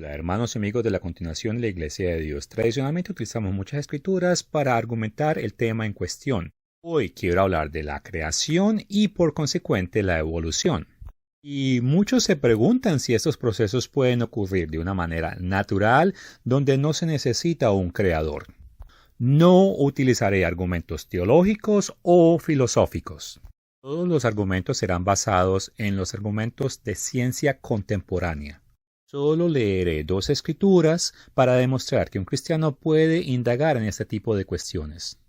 Hola, hermanos y amigos de la continuación de la Iglesia de Dios. Tradicionalmente utilizamos muchas escrituras para argumentar el tema en cuestión. Hoy quiero hablar de la creación y por consecuente la evolución. Y muchos se preguntan si estos procesos pueden ocurrir de una manera natural donde no se necesita un creador. No utilizaré argumentos teológicos o filosóficos. Todos los argumentos serán basados en los argumentos de ciencia contemporánea. Solo leeré dos escrituras para demostrar que un cristiano puede indagar en este tipo de cuestiones.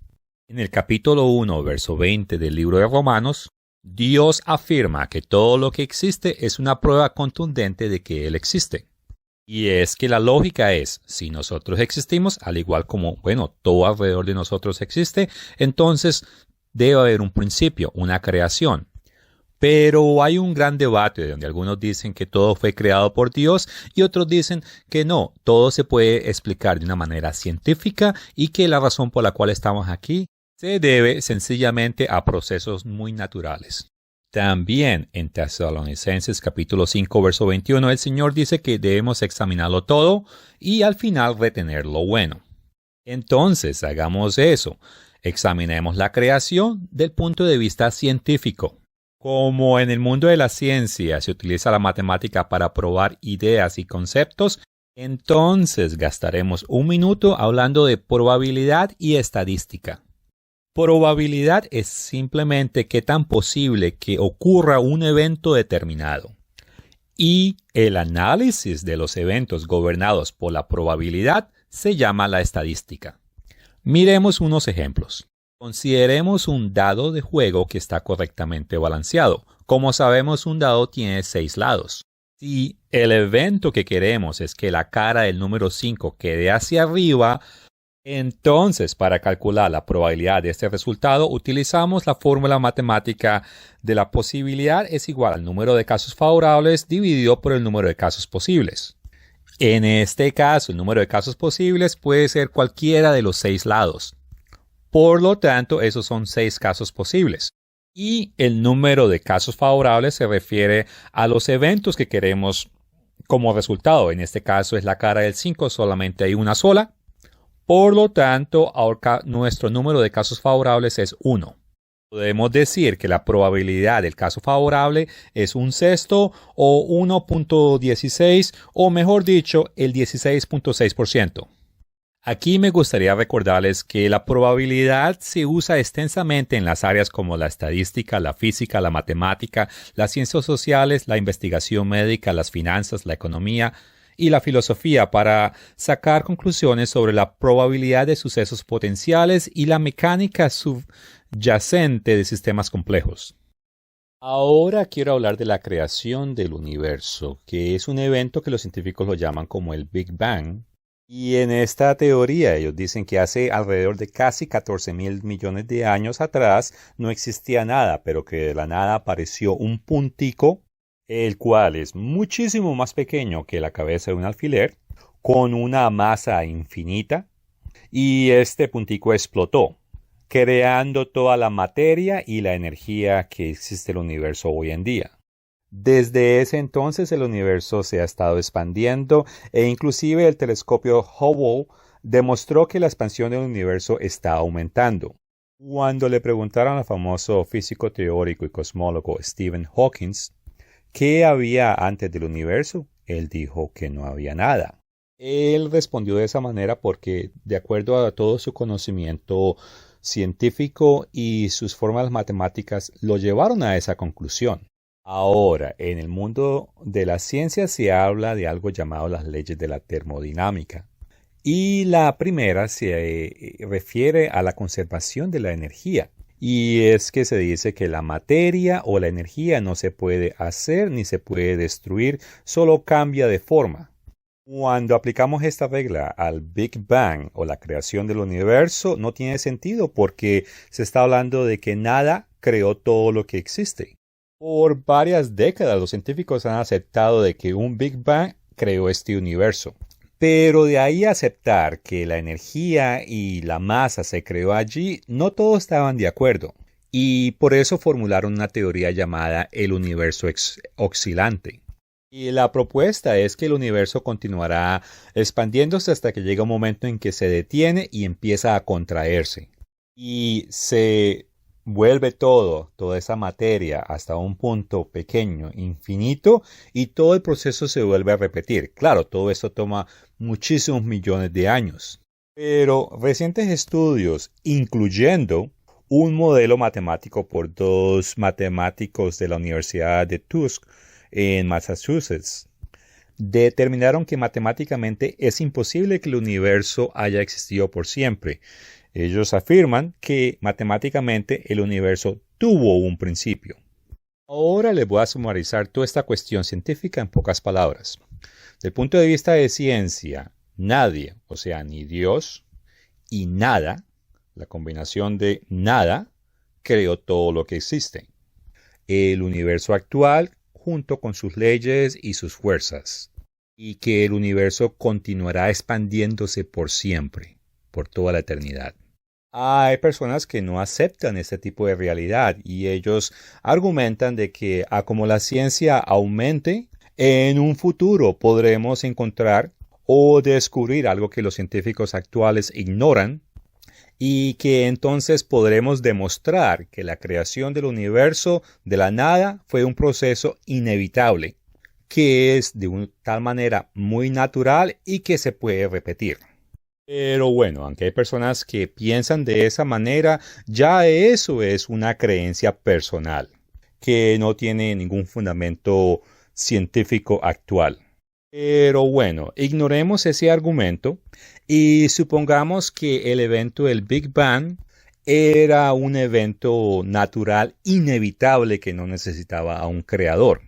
En el capítulo 1, verso 20 del libro de Romanos, Dios afirma que todo lo que existe es una prueba contundente de que Él existe. Y es que la lógica es, si nosotros existimos, al igual como, todo alrededor de nosotros existe, entonces debe haber un principio, una creación. Pero hay un gran debate donde algunos dicen que todo fue creado por Dios y otros dicen que no, todo se puede explicar de una manera científica y que la razón por la cual estamos aquí se debe sencillamente a procesos muy naturales. También en Tesalonicenses capítulo 5 verso 21 el Señor dice que debemos examinarlo todo y al final retener lo bueno. Entonces hagamos eso, examinemos la creación del punto de vista científico. Como en el mundo de la ciencia se utiliza la matemática para probar ideas y conceptos, entonces gastaremos un minuto hablando de probabilidad y estadística. Probabilidad es simplemente qué tan posible que ocurra un evento determinado. Y el análisis de los eventos gobernados por la probabilidad se llama la estadística. Miremos unos ejemplos. Consideremos un dado de juego que está correctamente balanceado. Como sabemos, un dado tiene 6 lados. Si el evento que queremos es que la cara del número 5 quede hacia arriba, entonces para calcular la probabilidad de este resultado utilizamos la fórmula matemática de la posibilidad es igual al número de casos favorables dividido por el número de casos posibles. En este caso, el número de casos posibles puede ser cualquiera de los 6 lados. Por lo tanto, esos son 6 casos posibles. Y el número de casos favorables se refiere a los eventos que queremos como resultado. En este caso es la cara del 5, solamente hay una sola. Por lo tanto, nuestro número de casos favorables es 1. Podemos decir que la probabilidad del caso favorable es 1/6 o 1.16 o mejor dicho, el 16.6%. Aquí me gustaría recordarles que la probabilidad se usa extensamente en las áreas como la estadística, la física, la matemática, las ciencias sociales, la investigación médica, las finanzas, la economía y la filosofía para sacar conclusiones sobre la probabilidad de sucesos potenciales y la mecánica subyacente de sistemas complejos. Ahora quiero hablar de la creación del universo, que es un evento que los científicos lo llaman como el Big Bang. Y en esta teoría ellos dicen que hace alrededor de casi 14.000 millones de años atrás no existía nada, pero que de la nada apareció un puntico, el cual es muchísimo más pequeño que la cabeza de un alfiler, con una masa infinita, y este puntico explotó, creando toda la materia y la energía que existe en el universo hoy en día. Desde ese entonces el universo se ha estado expandiendo e inclusive el telescopio Hubble demostró que la expansión del universo está aumentando. Cuando le preguntaron al famoso físico teórico y cosmólogo Stephen Hawking qué había antes del universo, él dijo que no había nada. Él respondió de esa manera porque, de acuerdo a todo su conocimiento científico y sus fórmulas matemáticas, lo llevaron a esa conclusión. Ahora, en el mundo de la ciencia se habla de algo llamado las leyes de la termodinámica. Y la primera se refiere a la conservación de la energía. Y es que se dice que la materia o la energía no se puede hacer ni se puede destruir, solo cambia de forma. Cuando aplicamos esta regla al Big Bang o la creación del universo, no tiene sentido porque se está hablando de que nada creó todo lo que existe. Por varias décadas los científicos han aceptado de que un Big Bang creó este universo. Pero de ahí a aceptar que la energía y la masa se creó allí, no todos estaban de acuerdo. Y por eso formularon una teoría llamada el universo oscilante. Y la propuesta es que el universo continuará expandiéndose hasta que llega un momento en que se detiene y empieza a contraerse. Y se vuelve toda esa materia hasta un punto pequeño, infinito, y todo el proceso se vuelve a repetir. Claro, todo esto toma muchísimos millones de años. Pero recientes estudios, incluyendo un modelo matemático por dos matemáticos de la Universidad de Tusk en Massachusetts, determinaron que matemáticamente es imposible que el universo haya existido por siempre. Ellos afirman que matemáticamente el universo tuvo un principio. Ahora les voy a sumarizar toda esta cuestión científica en pocas palabras. Desde el punto de vista de ciencia, nadie, o sea, ni Dios y nada, la combinación de nada, creó todo lo que existe. El universo actual junto con sus leyes y sus fuerzas, y que el universo continuará expandiéndose por siempre, por toda la eternidad. Hay personas que no aceptan este tipo de realidad y ellos argumentan de que a como la ciencia aumente, en un futuro podremos encontrar o descubrir algo que los científicos actuales ignoran, y que entonces podremos demostrar que la creación del universo de la nada fue un proceso inevitable, que es de una tal manera muy natural y que se puede repetir. Pero bueno, aunque hay personas que piensan de esa manera, ya eso es una creencia personal, que no tiene ningún fundamento científico actual. Pero bueno, ignoremos ese argumento y supongamos que el evento del Big Bang era un evento natural inevitable que no necesitaba a un creador.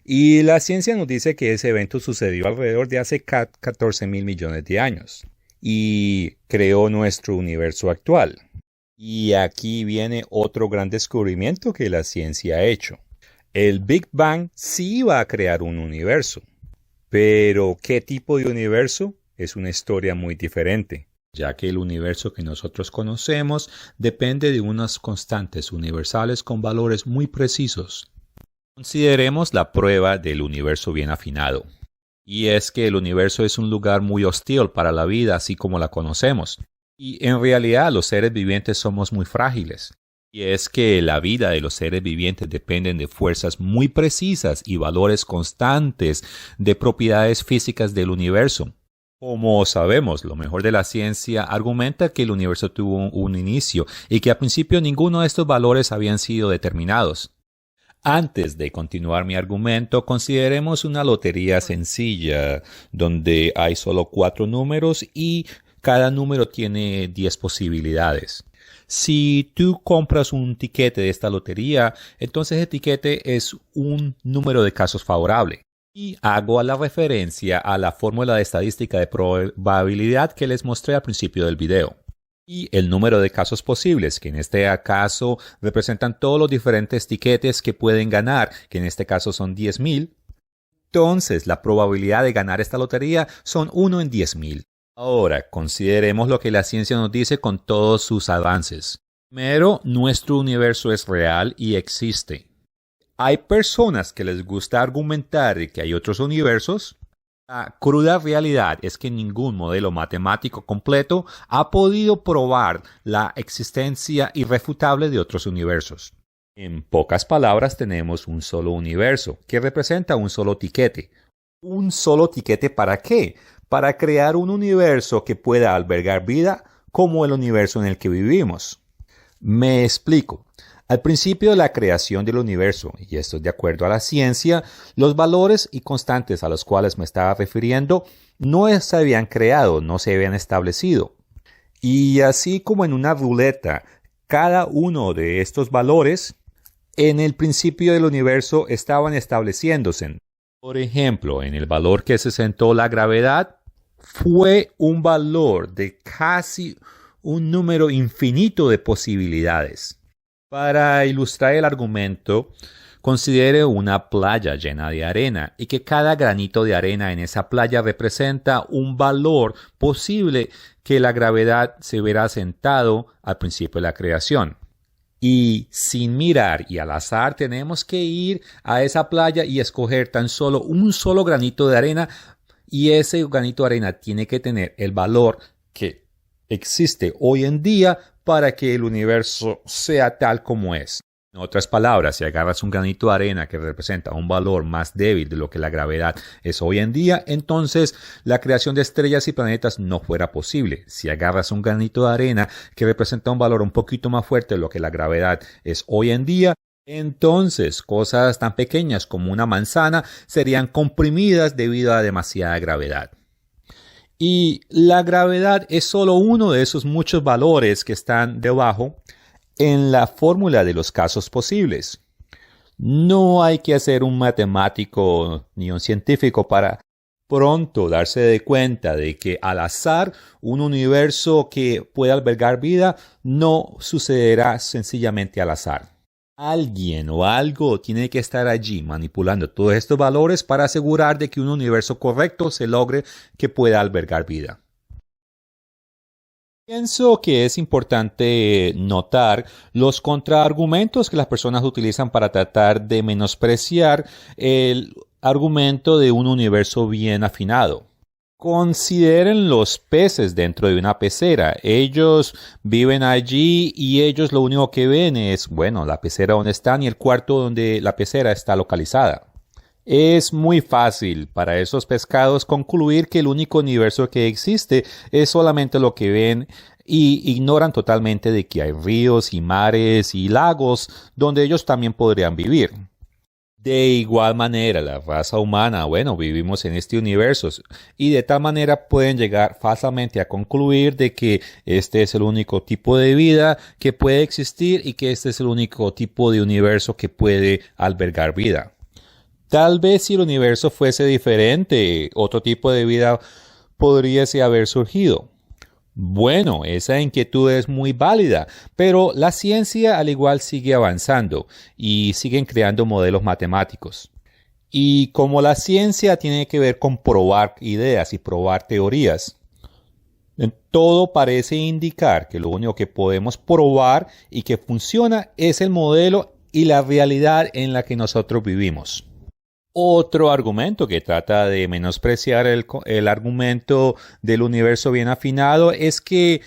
Y la ciencia nos dice que ese evento sucedió alrededor de hace 14 mil millones de años y creó nuestro universo actual. Y aquí viene otro gran descubrimiento que la ciencia ha hecho. El Big Bang sí iba a crear un universo. Pero, ¿qué tipo de universo? Es una historia muy diferente, ya que el universo que nosotros conocemos depende de unas constantes universales con valores muy precisos. Consideremos la prueba del universo bien afinado. Y es que el universo es un lugar muy hostil para la vida así como la conocemos. Y en realidad los seres vivientes somos muy frágiles. Y es que la vida de los seres vivientes dependen de fuerzas muy precisas y valores constantes de propiedades físicas del universo. Como sabemos, lo mejor de la ciencia argumenta que el universo tuvo un inicio y que al principio ninguno de estos valores habían sido determinados. Antes de continuar mi argumento, consideremos una lotería sencilla, donde hay solo 4 números y cada número tiene 10 posibilidades. Si tú compras un tiquete de esta lotería, entonces el tiquete es un número de casos favorable. Y hago la referencia a la fórmula de estadística de probabilidad que les mostré al principio del video. Y el número de casos posibles, que en este caso representan todos los diferentes tiquetes que pueden ganar, que en este caso son 10,000. Entonces, la probabilidad de ganar esta lotería son 1 en 10,000. Ahora, consideremos lo que la ciencia nos dice con todos sus avances. Primero, nuestro universo es real y existe. Hay personas que les gusta argumentar que hay otros universos. La cruda realidad es que ningún modelo matemático completo ha podido probar la existencia irrefutable de otros universos. En pocas palabras, tenemos un solo universo, que representa un solo tiquete. ¿Un solo tiquete para qué? Para crear un universo que pueda albergar vida como el universo en el que vivimos. Me explico. Al principio de la creación del universo, y esto es de acuerdo a la ciencia, los valores y constantes a los cuales me estaba refiriendo no se habían creado, no se habían establecido. Y así como en una ruleta, cada uno de estos valores en el principio del universo estaban estableciéndose. Por ejemplo, en el valor que se sentó la gravedad, fue un valor de casi un número infinito de posibilidades. Para ilustrar el argumento, considere una playa llena de arena y que cada granito de arena en esa playa representa un valor posible que la gravedad se hubiera sentado al principio de la creación. Y sin mirar y al azar tenemos que ir a esa playa y escoger tan solo un solo granito de arena, y ese granito de arena tiene que tener el valor que existe hoy en día para que el universo sea tal como es. En otras palabras, si agarras un granito de arena que representa un valor más débil de lo que la gravedad es hoy en día, entonces la creación de estrellas y planetas no fuera posible. Si agarras un granito de arena que representa un valor un poquito más fuerte de lo que la gravedad es hoy en día, entonces cosas tan pequeñas como una manzana serían comprimidas debido a demasiada gravedad. Y la gravedad es solo uno de esos muchos valores que están debajo en la fórmula de los casos posibles. No hay que ser un matemático ni un científico para pronto darse de cuenta de que al azar un universo que pueda albergar vida no sucederá sencillamente al azar. Alguien o algo tiene que estar allí manipulando todos estos valores para asegurar de que un universo correcto se logre que pueda albergar vida. Pienso que es importante notar los contraargumentos que las personas utilizan para tratar de menospreciar el argumento de un universo bien afinado. Consideren los peces dentro de una pecera. Ellos viven allí y ellos lo único que ven es, la pecera donde están y el cuarto donde la pecera está localizada. Es muy fácil para esos pescados concluir que el único universo que existe es solamente lo que ven y ignoran totalmente de que hay ríos y mares y lagos donde ellos también podrían vivir. De igual manera, la raza humana, vivimos en este universo y de tal manera pueden llegar fácilmente a concluir de que este es el único tipo de vida que puede existir y que este es el único tipo de universo que puede albergar vida. Tal vez si el universo fuese diferente, otro tipo de vida podría haber surgido. Esa inquietud es muy válida, pero la ciencia al igual sigue avanzando y siguen creando modelos matemáticos. Y como la ciencia tiene que ver con probar ideas y probar teorías, todo parece indicar que lo único que podemos probar y que funciona es el modelo y la realidad en la que nosotros vivimos. Otro argumento que trata de menospreciar el argumento del universo bien afinado es que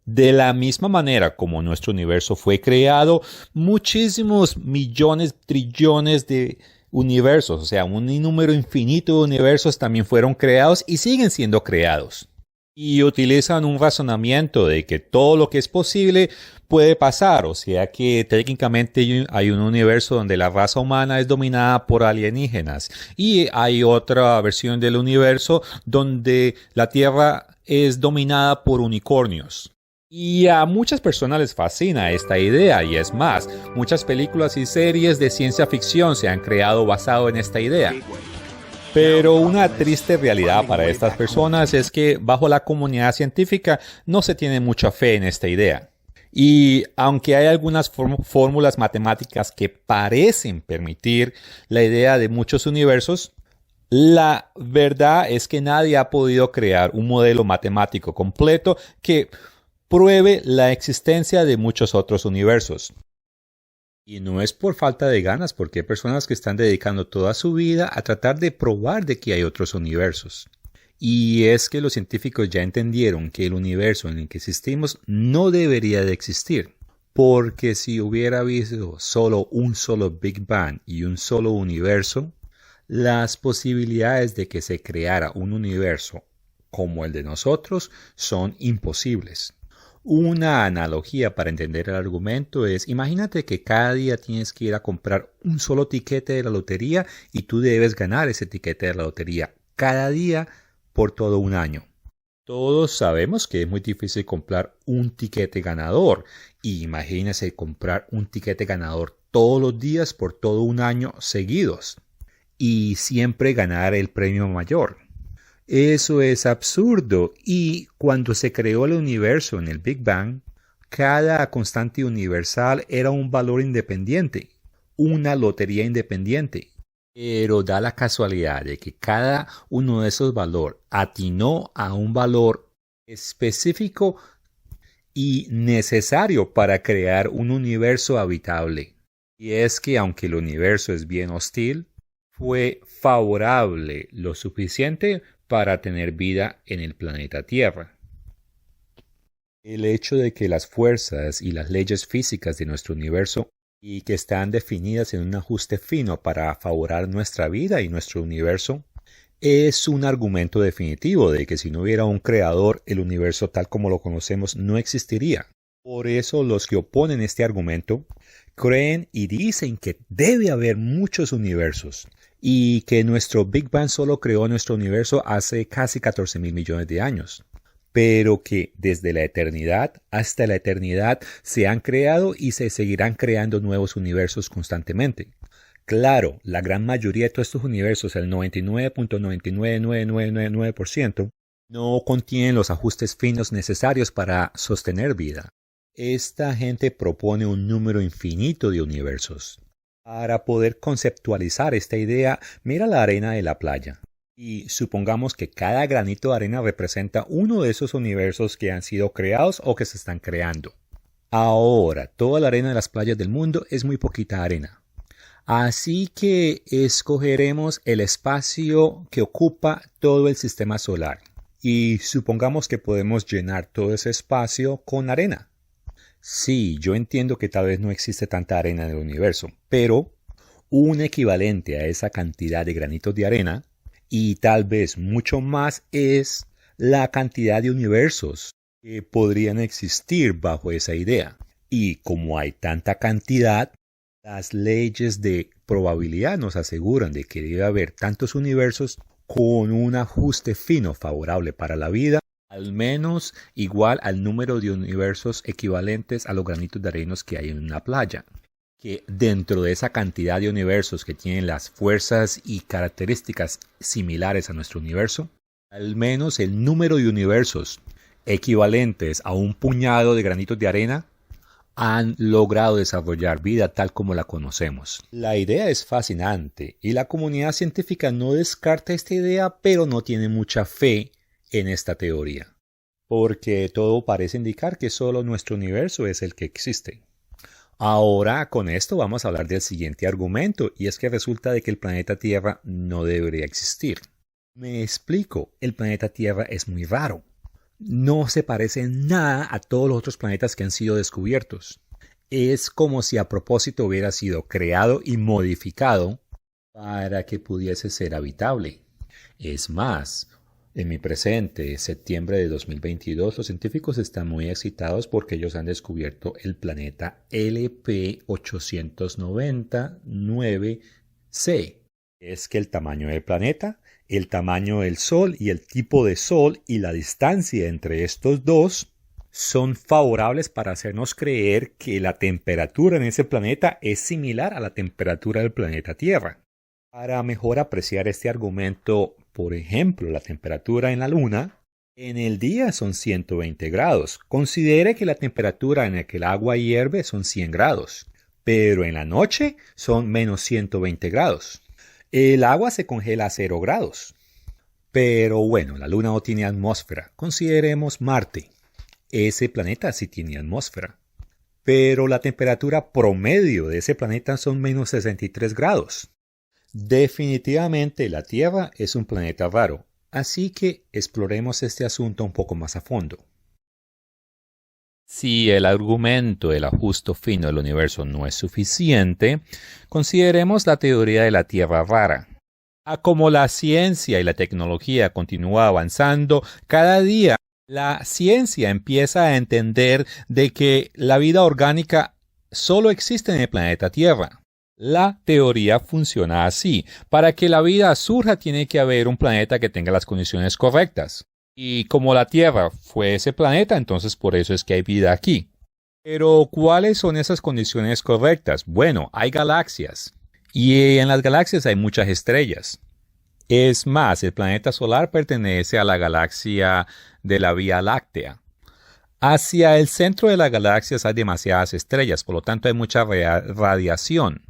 de la misma manera como nuestro universo fue creado, muchísimos millones, trillones de universos, o sea, un número infinito de universos también fueron creados y siguen siendo creados. Y utilizan un razonamiento de que todo lo que es posible puede pasar, o sea que técnicamente hay un universo donde la raza humana es dominada por alienígenas y hay otra versión del universo donde la Tierra es dominada por unicornios. Y a muchas personas les fascina esta idea y es más, muchas películas y series de ciencia ficción se han creado basado en esta idea. Pero una triste realidad para estas personas es que bajo la comunidad científica no se tiene mucha fe en esta idea. Y aunque hay algunas fórmulas matemáticas que parecen permitir la idea de muchos universos, la verdad es que nadie ha podido crear un modelo matemático completo que pruebe la existencia de muchos otros universos. Y no es por falta de ganas, porque hay personas que están dedicando toda su vida a tratar de probar de que hay otros universos. Y es que los científicos ya entendieron que el universo en el que existimos no debería de existir. Porque si hubiera habido solo un solo Big Bang y un solo universo, las posibilidades de que se creara un universo como el de nosotros son imposibles. Una analogía para entender el argumento es, imagínate que cada día tienes que ir a comprar un solo tiquete de la lotería y tú debes ganar ese tiquete de la lotería cada día por todo un año. Todos sabemos que es muy difícil comprar un tiquete ganador. Y imagínese comprar un tiquete ganador todos los días por todo un año seguidos y siempre ganar el premio mayor. Eso es absurdo, y cuando se creó el universo en el Big Bang, cada constante universal era un valor independiente, una lotería independiente. Pero da la casualidad de que cada uno de esos valores atinó a un valor específico y necesario para crear un universo habitable. Y es que aunque el universo es bien hostil, fue favorable lo suficiente para tener vida en el planeta Tierra. El hecho de que las fuerzas y las leyes físicas de nuestro universo y que están definidas en un ajuste fino para favorar nuestra vida y nuestro universo es un argumento definitivo de que si no hubiera un creador, el universo tal como lo conocemos no existiría. Por eso los que oponen este argumento creen y dicen que debe haber muchos universos y que nuestro Big Bang solo creó nuestro universo hace casi 14.000 millones de años, pero que desde la eternidad hasta la eternidad se han creado y se seguirán creando nuevos universos constantemente. Claro, la gran mayoría de todos estos universos, el 99.99999%, no contienen los ajustes finos necesarios para sostener vida. Esta gente propone un número infinito de universos. Para poder conceptualizar esta idea, mira la arena de la playa. Y supongamos que cada granito de arena representa uno de esos universos que han sido creados o que se están creando. Ahora, toda la arena de las playas del mundo es muy poquita arena. Así que escogeremos el espacio que ocupa todo el sistema solar. Y supongamos que podemos llenar todo ese espacio con arena. Sí, yo entiendo que tal vez no existe tanta arena en el universo, pero un equivalente a esa cantidad de granitos de arena, y tal vez mucho más, es la cantidad de universos que podrían existir bajo esa idea. Y como hay tanta cantidad, las leyes de probabilidad nos aseguran de que debe haber tantos universos con un ajuste fino favorable para la vida, al menos igual al número de universos equivalentes a los granitos de arena que hay en una playa. Que dentro de esa cantidad de universos que tienen las fuerzas y características similares a nuestro universo, al menos el número de universos equivalentes a un puñado de granitos de arena han logrado desarrollar vida tal como la conocemos. La idea es fascinante y la comunidad científica no descarta esta idea, pero no tiene mucha fe en esta teoría, porque todo parece indicar que solo nuestro universo es el que existe. Ahora, con esto vamos a hablar del siguiente argumento, y es que resulta de que el planeta Tierra no debería existir. Me explico, el planeta Tierra es muy raro. No se parece en nada a todos los otros planetas que han sido descubiertos. Es como si a propósito hubiera sido creado y modificado para que pudiese ser habitable. Es más, en mi presente, septiembre de 2022, los científicos están muy excitados porque ellos han descubierto el planeta LP899c. Es que el tamaño del planeta, el tamaño del Sol y el tipo de Sol y la distancia entre estos dos son favorables para hacernos creer que la temperatura en ese planeta es similar a la temperatura del planeta Tierra. Para mejor apreciar este argumento, por ejemplo, la temperatura en la Luna, en el día son 120 grados. Considere que la temperatura en la que el agua hierve son 100 grados, pero en la noche son menos 120 grados. El agua se congela a 0 grados. Pero bueno, la Luna no tiene atmósfera. Consideremos Marte. Ese planeta sí tiene atmósfera. Pero la temperatura promedio de ese planeta son menos 63 grados. Definitivamente la Tierra es un planeta raro, así que exploremos este asunto un poco más a fondo. Si el argumento del ajuste fino del universo no es suficiente, consideremos la teoría de la Tierra rara. Como la ciencia y la tecnología continúa avanzando, cada día la ciencia empieza a entender de que la vida orgánica solo existe en el planeta Tierra. La teoría funciona así. Para que la vida surja tiene que haber un planeta que tenga las condiciones correctas. Y como la Tierra fue ese planeta, entonces por eso es que hay vida aquí. Pero, ¿cuáles son esas condiciones correctas? Bueno, hay galaxias. Y en las galaxias hay muchas estrellas. Es más, el planeta solar pertenece a la galaxia de la Vía Láctea. Hacia el centro de las galaxias hay demasiadas estrellas, por lo tanto hay mucha radiación.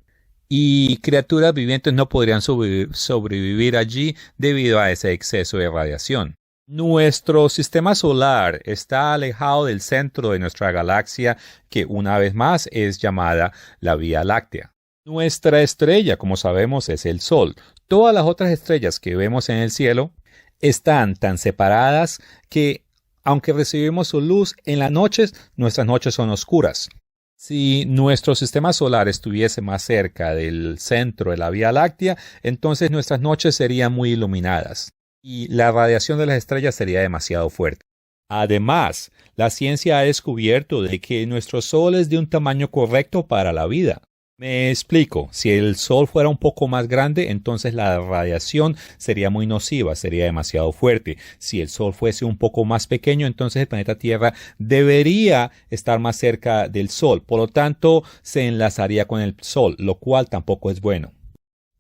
Y criaturas vivientes no podrían sobrevivir allí debido a ese exceso de radiación. Nuestro sistema solar está alejado del centro de nuestra galaxia, que una vez más es llamada la Vía Láctea. Nuestra estrella, como sabemos, es el Sol. Todas las otras estrellas que vemos en el cielo están tan separadas que, aunque recibimos su luz en las noches, nuestras noches son oscuras. Si nuestro sistema solar estuviese más cerca del centro de la Vía Láctea, entonces nuestras noches serían muy iluminadas y la radiación de las estrellas sería demasiado fuerte. Además, la ciencia ha descubierto de que nuestro Sol es de un tamaño correcto para la vida. Me explico, si el Sol fuera un poco más grande, entonces la radiación sería muy nociva, sería demasiado fuerte. Si el Sol fuese un poco más pequeño, entonces el planeta Tierra debería estar más cerca del Sol. Por lo tanto, se enlazaría con el Sol, lo cual tampoco es bueno.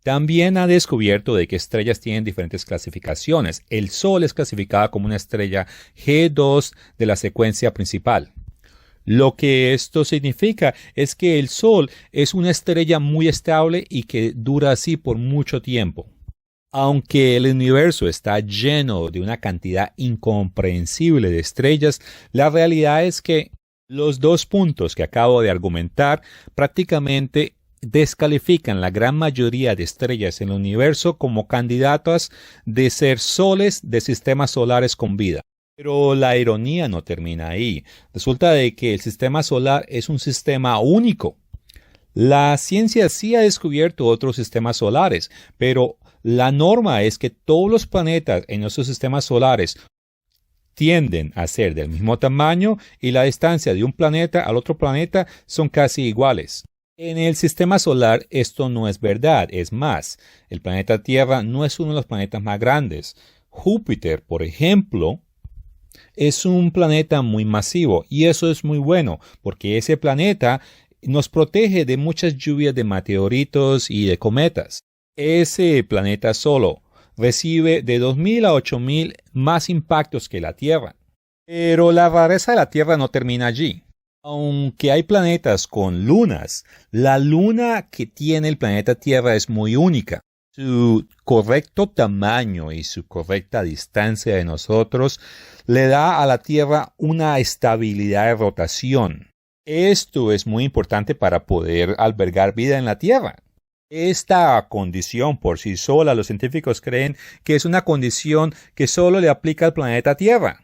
También ha descubierto de que estrellas tienen diferentes clasificaciones. El Sol es clasificada como una estrella G2 de la secuencia principal. Lo que esto significa es que el Sol es una estrella muy estable y que dura así por mucho tiempo. Aunque el universo está lleno de una cantidad incomprensible de estrellas, la realidad es que los dos puntos que acabo de argumentar prácticamente descalifican la gran mayoría de estrellas en el universo como candidatas de ser soles de sistemas solares con vida. Pero la ironía no termina ahí. Resulta de que el sistema solar es un sistema único. La ciencia sí ha descubierto otros sistemas solares, pero la norma es que todos los planetas en nuestros sistemas solares tienden a ser del mismo tamaño y la distancia de un planeta al otro planeta son casi iguales. En el sistema solar esto no es verdad, es más, el planeta Tierra no es uno de los planetas más grandes. Júpiter, por ejemplo, es un planeta muy masivo y eso es muy bueno porque ese planeta nos protege de muchas lluvias de meteoritos y de cometas. Ese planeta solo recibe de 2.000 a 8.000 más impactos que la Tierra. Pero la rareza de la Tierra no termina allí. Aunque hay planetas con lunas, la luna que tiene el planeta Tierra es muy única. Su correcto tamaño y su correcta distancia de nosotros le da a la Tierra una estabilidad de rotación. Esto es muy importante para poder albergar vida en la Tierra. Esta condición por sí sola, los científicos creen que es una condición que solo le aplica al planeta Tierra.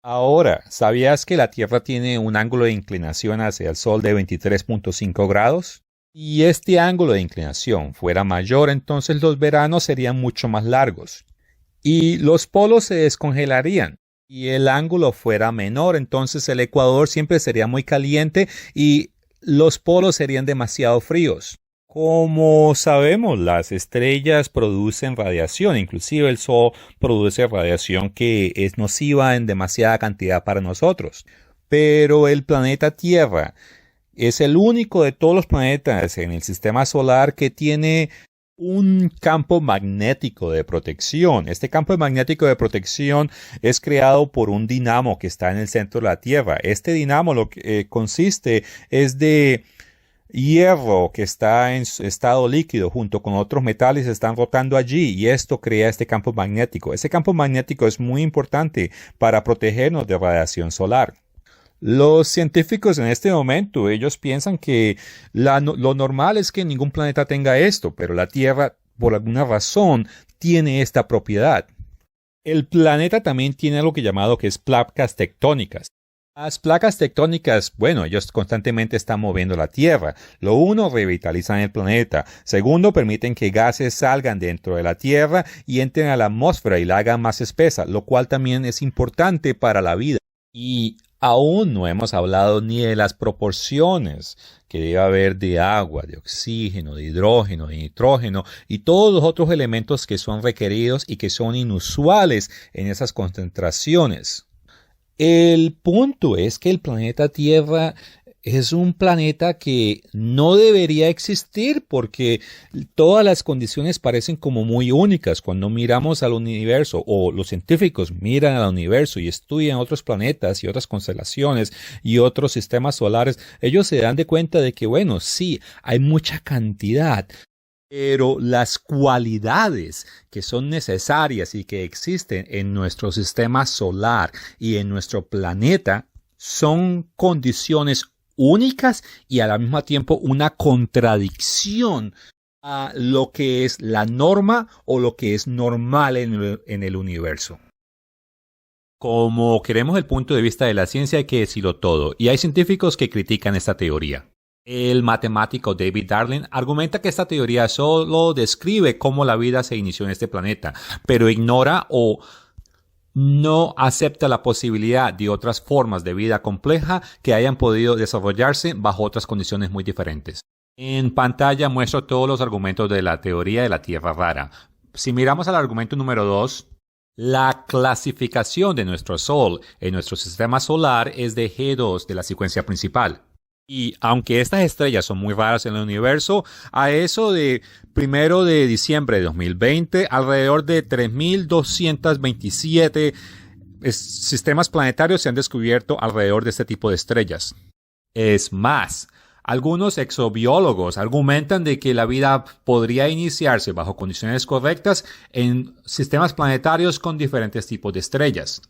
Ahora, ¿sabías que la Tierra tiene un ángulo de inclinación hacia el Sol de 23.5 grados? Si este ángulo de inclinación fuera mayor, entonces los veranos serían mucho más largos y los polos se descongelarían. Y el ángulo fuera menor, entonces el ecuador siempre sería muy caliente y los polos serían demasiado fríos. Como sabemos, las estrellas producen radiación, inclusive el Sol produce radiación que es nociva en demasiada cantidad para nosotros. Pero el planeta Tierra es el único de todos los planetas en el sistema solar que tiene un campo magnético de protección. Este campo magnético de protección es creado por un dinamo que está en el centro de la Tierra. Este dinamo lo que consiste es de hierro que está en estado líquido junto con otros metales están rotando allí y esto crea este campo magnético. Ese campo magnético es muy importante para protegernos de radiación solar. Los científicos en este momento, ellos piensan que lo normal es que ningún planeta tenga esto, pero la Tierra, por alguna razón, tiene esta propiedad. El planeta también tiene algo llamado que es placas tectónicas. Las placas tectónicas, bueno, ellos constantemente están moviendo la Tierra. Lo uno, revitalizan el planeta. Segundo, permiten que gases salgan dentro de la Tierra y entren a la atmósfera y la hagan más espesa, lo cual también es importante para la vida. Y aún no hemos hablado ni de las proporciones que debe haber de agua, de oxígeno, de hidrógeno, de nitrógeno y todos los otros elementos que son requeridos y que son inusuales en esas concentraciones. El punto es que el planeta Tierra es un planeta que no debería existir porque todas las condiciones parecen como muy únicas. Cuando miramos al universo o los científicos miran al universo y estudian otros planetas y otras constelaciones y otros sistemas solares, ellos se dan de cuenta de que, bueno, sí, hay mucha cantidad, Pero las cualidades que son necesarias y que existen en nuestro sistema solar y en nuestro planeta son condiciones únicas y al mismo tiempo una contradicción a lo que es la norma o lo que es normal en el universo. Como queremos el punto de vista de la ciencia, hay que decirlo todo, y hay científicos que critican esta teoría. El matemático David Darling argumenta que esta teoría solo describe cómo la vida se inició en este planeta, pero ignora o no acepta la posibilidad de otras formas de vida compleja que hayan podido desarrollarse bajo otras condiciones muy diferentes. En pantalla muestro todos los argumentos de la teoría de la Tierra rara. Si miramos al argumento número 2, la clasificación de nuestro Sol en nuestro sistema solar es de G2 de la secuencia principal. Y aunque estas estrellas son muy raras en el universo, a eso de 1 de diciembre de 2020, alrededor de 3.227 sistemas planetarios se han descubierto alrededor de este tipo de estrellas. Es más, algunos exobiólogos argumentan de que la vida podría iniciarse bajo condiciones correctas en sistemas planetarios con diferentes tipos de estrellas.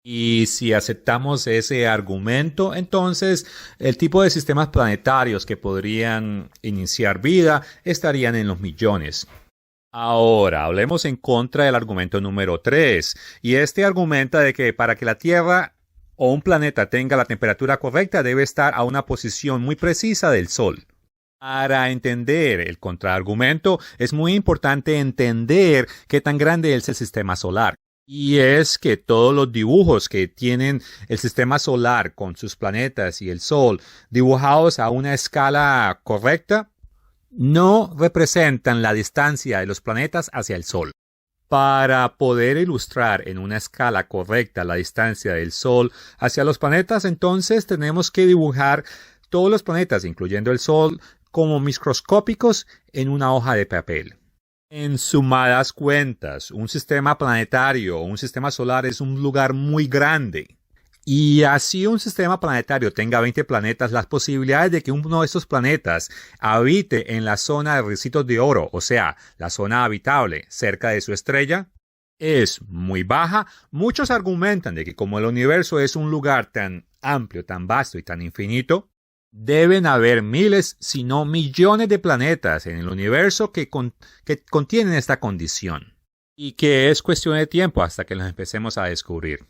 Y si aceptamos ese argumento, entonces el tipo de sistemas planetarios que podrían iniciar vida estarían en los millones. Ahora, hablemos en contra del argumento número 3, y este argumenta de que para que la Tierra o un planeta tenga la temperatura correcta debe estar a una posición muy precisa del Sol. Para entender el contraargumento, es muy importante entender qué tan grande es el sistema solar. Y es que todos los dibujos que tienen el sistema solar con sus planetas y el Sol dibujados a una escala correcta no representan la distancia de los planetas hacia el Sol. Para poder ilustrar en una escala correcta la distancia del Sol hacia los planetas, entonces tenemos que dibujar todos los planetas, incluyendo el Sol, como microscópicos en una hoja de papel. En sumadas cuentas, un sistema planetario o un sistema solar es un lugar muy grande. Y así un sistema planetario tenga 20 planetas, las posibilidades de que uno de estos planetas habite en la zona de ricitos de oro, o sea, la zona habitable cerca de su estrella, es muy baja. Muchos argumentan de que como el universo es un lugar tan amplio, tan vasto y tan infinito, deben haber miles, si no millones de planetas en el universo que contienen esta condición. Y que es cuestión de tiempo hasta que los empecemos a descubrir.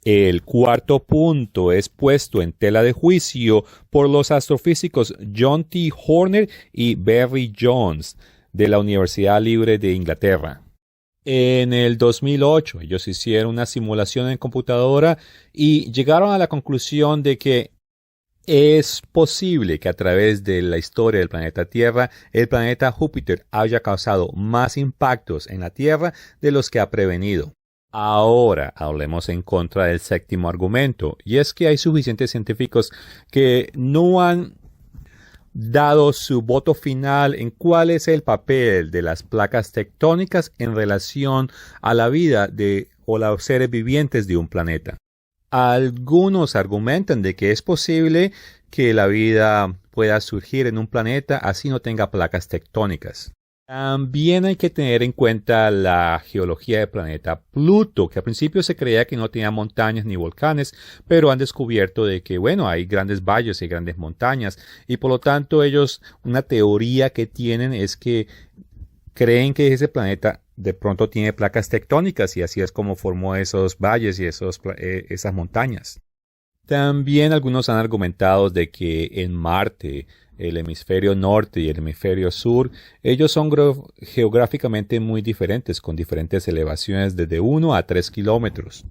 El cuarto punto es puesto en tela de juicio por los astrofísicos John T. Horner y Barry Jones de la Universidad Libre de Inglaterra. En el 2008 ellos hicieron una simulación en computadora y llegaron a la conclusión de que es posible que a través de la historia del planeta Tierra, el planeta Júpiter haya causado más impactos en la Tierra de los que ha prevenido. Ahora hablemos en contra del séptimo argumento, y es que hay suficientes científicos que no han dado su voto final en cuál es el papel de las placas tectónicas en relación a la vida o los seres vivientes de un planeta. Algunos argumentan de que es posible que la vida pueda surgir en un planeta así no tenga placas tectónicas. También hay que tener en cuenta la geología del planeta Pluto, que al principio se creía que no tenía montañas ni volcanes, pero han descubierto de que, hay grandes valles y grandes montañas, y por lo tanto una teoría que tienen es que creen que ese planeta de pronto tiene placas tectónicas y así es como formó esos valles y esas montañas. También algunos han argumentado de que en Marte, el hemisferio norte y el hemisferio sur, ellos son geográficamente muy diferentes, con diferentes elevaciones desde 1 a 3 kilómetros.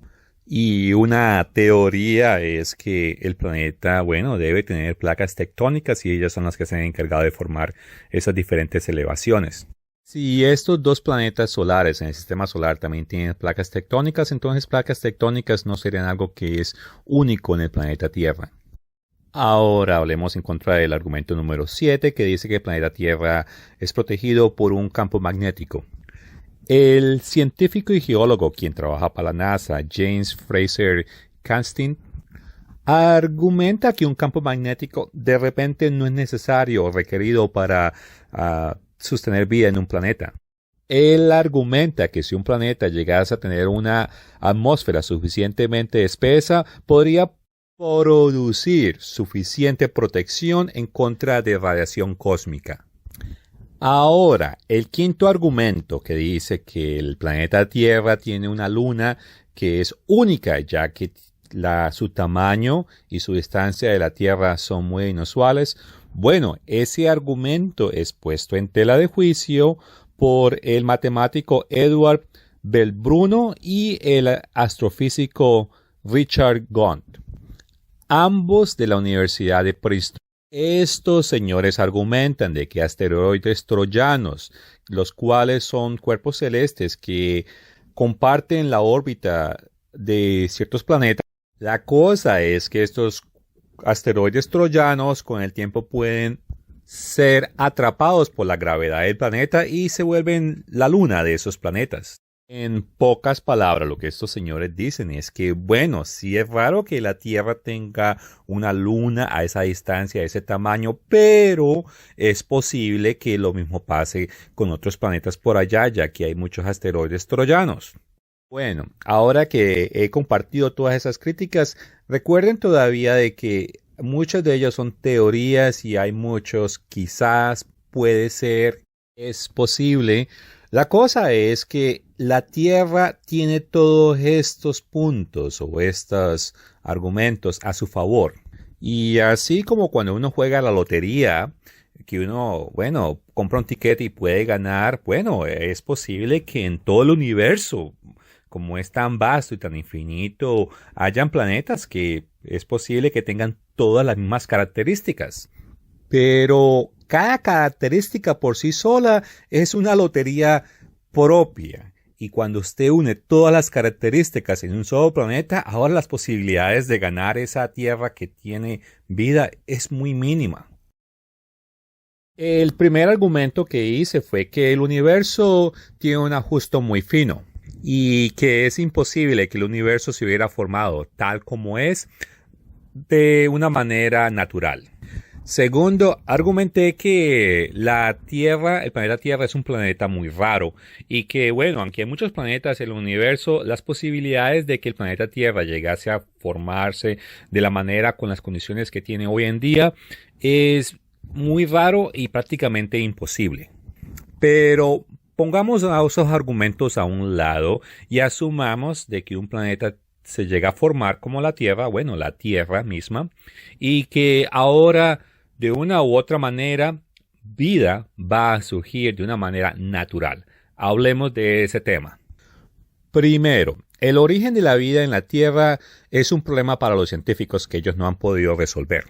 Y una teoría es que el planeta, debe tener placas tectónicas y ellas son las que se han encargado de formar esas diferentes elevaciones. Si estos dos planetas solares en el sistema solar también tienen placas tectónicas, entonces placas tectónicas no serían algo que es único en el planeta Tierra. Ahora hablemos en contra del argumento número 7, que dice que el planeta Tierra es protegido por un campo magnético. El científico y geólogo quien trabaja para la NASA, James Fraser Canstin, argumenta que un campo magnético de repente no es necesario o requerido para sostener vida en un planeta. Él argumenta que si un planeta llegase a tener una atmósfera suficientemente espesa, podría producir suficiente protección en contra de radiación cósmica. Ahora, el quinto argumento que dice que el planeta Tierra tiene una luna que es única, ya que su tamaño y su distancia de la Tierra son muy inusuales. Bueno, ese argumento es puesto en tela de juicio por el matemático Edward Belbruno y el astrofísico Richard Gont, ambos de la Universidad de Princeton. Estos señores argumentan de que asteroides troyanos, los cuales son cuerpos celestes que comparten la órbita de ciertos planetas. La cosa es que estos asteroides troyanos con el tiempo pueden ser atrapados por la gravedad del planeta y se vuelven la luna de esos planetas. En pocas palabras, lo que estos señores dicen es que, bueno, sí es raro que la Tierra tenga una luna a esa distancia, a ese tamaño, pero es posible que lo mismo pase con otros planetas por allá, ya que hay muchos asteroides troyanos. Bueno, ahora que he compartido todas esas críticas, recuerden todavía de que muchas de ellas son teorías y hay muchos quizás, puede ser, es posible. La cosa es que la Tierra tiene todos estos puntos o estos argumentos a su favor. Y así como cuando uno juega a la lotería, que uno, bueno, compra un ticket y puede ganar, bueno, es posible que en todo el universo, como es tan vasto y tan infinito, hayan planetas que es posible que tengan todas las mismas características. Pero cada característica por sí sola es una lotería propia. Y cuando usted une todas las características en un solo planeta, ahora las posibilidades de ganar esa Tierra que tiene vida es muy mínima. El primer argumento que hice fue que el universo tiene un ajuste muy fino y que es imposible que el universo se hubiera formado tal como es de una manera natural. Segundo, argumenté que la Tierra, el planeta Tierra es un planeta muy raro y que, bueno, aunque hay muchos planetas en el universo, las posibilidades de que el planeta Tierra llegase a formarse de la manera con las condiciones que tiene hoy en día es muy raro y prácticamente imposible. Pero pongamos esos argumentos a un lado y asumamos de que un planeta se llega a formar como la Tierra, bueno, la Tierra misma, y que ahora de una u otra manera vida va a surgir de una manera natural. Hablemos de ese tema. Primero, el origen de la vida en la Tierra es un problema para los científicos que ellos no han podido resolver.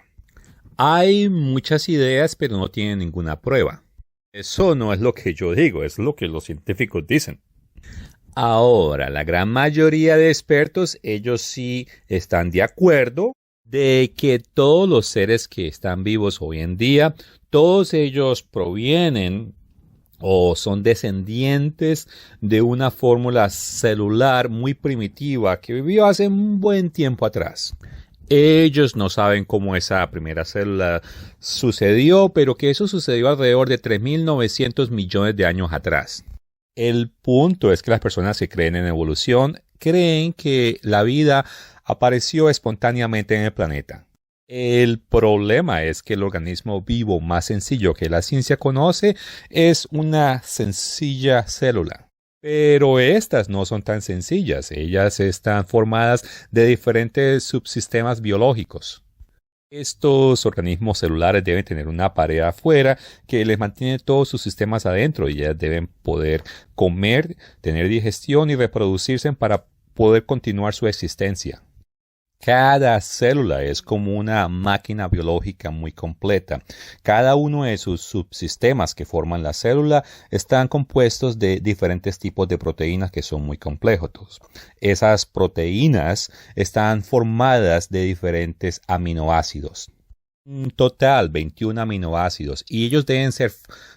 Hay muchas ideas, pero no tienen ninguna prueba. Eso no es lo que yo digo, es lo que los científicos dicen. Ahora, la gran mayoría de expertos, ellos sí están de acuerdo de que todos los seres que están vivos hoy en día, todos ellos provienen o son descendientes de una fórmula celular muy primitiva que vivió hace un buen tiempo atrás. Ellos no saben cómo esa primera célula sucedió, pero que eso sucedió alrededor de 3.900 millones de años atrás. El punto es que las personas que creen en evolución creen que la vida apareció espontáneamente en el planeta. El problema es que el organismo vivo más sencillo que la ciencia conoce es una sencilla célula. Pero estas no son tan sencillas, ellas están formadas de diferentes subsistemas biológicos. Estos organismos celulares deben tener una pared afuera que les mantiene todos sus sistemas adentro y ellas deben poder comer, tener digestión y reproducirse para poder continuar su existencia. Cada célula es como una máquina biológica muy completa. Cada uno de sus subsistemas que forman la célula están compuestos de diferentes tipos de proteínas que son muy complejos. Esas proteínas están formadas de diferentes aminoácidos. En total, 21 aminoácidos, y ellos deben ser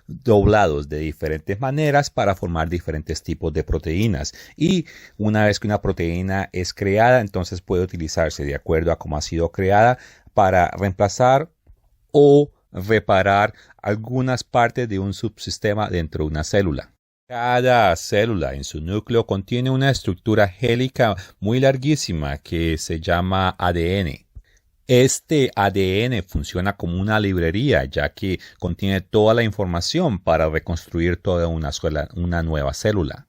doblados de diferentes maneras para formar diferentes tipos de proteínas. Y una vez que una proteína es creada, entonces puede utilizarse de acuerdo a cómo ha sido creada para reemplazar o reparar algunas partes de un subsistema dentro de una célula. Cada célula en su núcleo contiene una estructura hélica muy larguísima que se llama ADN. Este ADN funciona como una librería, ya que contiene toda la información para reconstruir toda una nueva célula.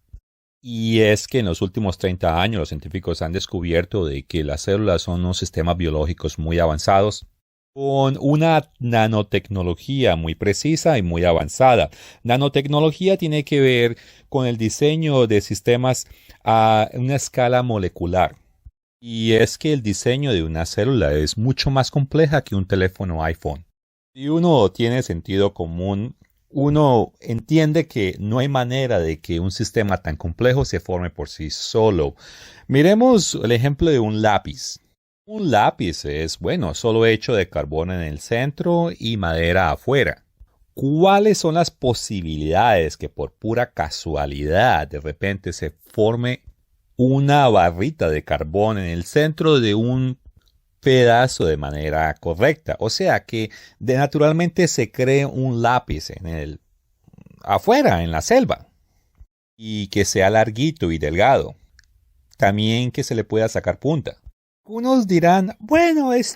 Y es que en los últimos 30 años los científicos han descubierto de que las células son unos sistemas biológicos muy avanzados, con una nanotecnología muy precisa y muy avanzada. Nanotecnología tiene que ver con el diseño de sistemas a una escala molecular. Y es que el diseño de una célula es mucho más compleja que un teléfono iPhone. Si uno tiene sentido común, uno entiende que no hay manera de que un sistema tan complejo se forme por sí solo. Miremos el ejemplo de un lápiz. Un lápiz es, solo hecho de carbón en el centro y madera afuera. ¿Cuáles son las posibilidades que por pura casualidad de repente se forme una barrita de carbón en el centro de un pedazo de manera correcta? O sea que naturalmente se cree un lápiz afuera, en la selva, y que sea larguito y delgado. También que se le pueda sacar punta. Algunos dirán,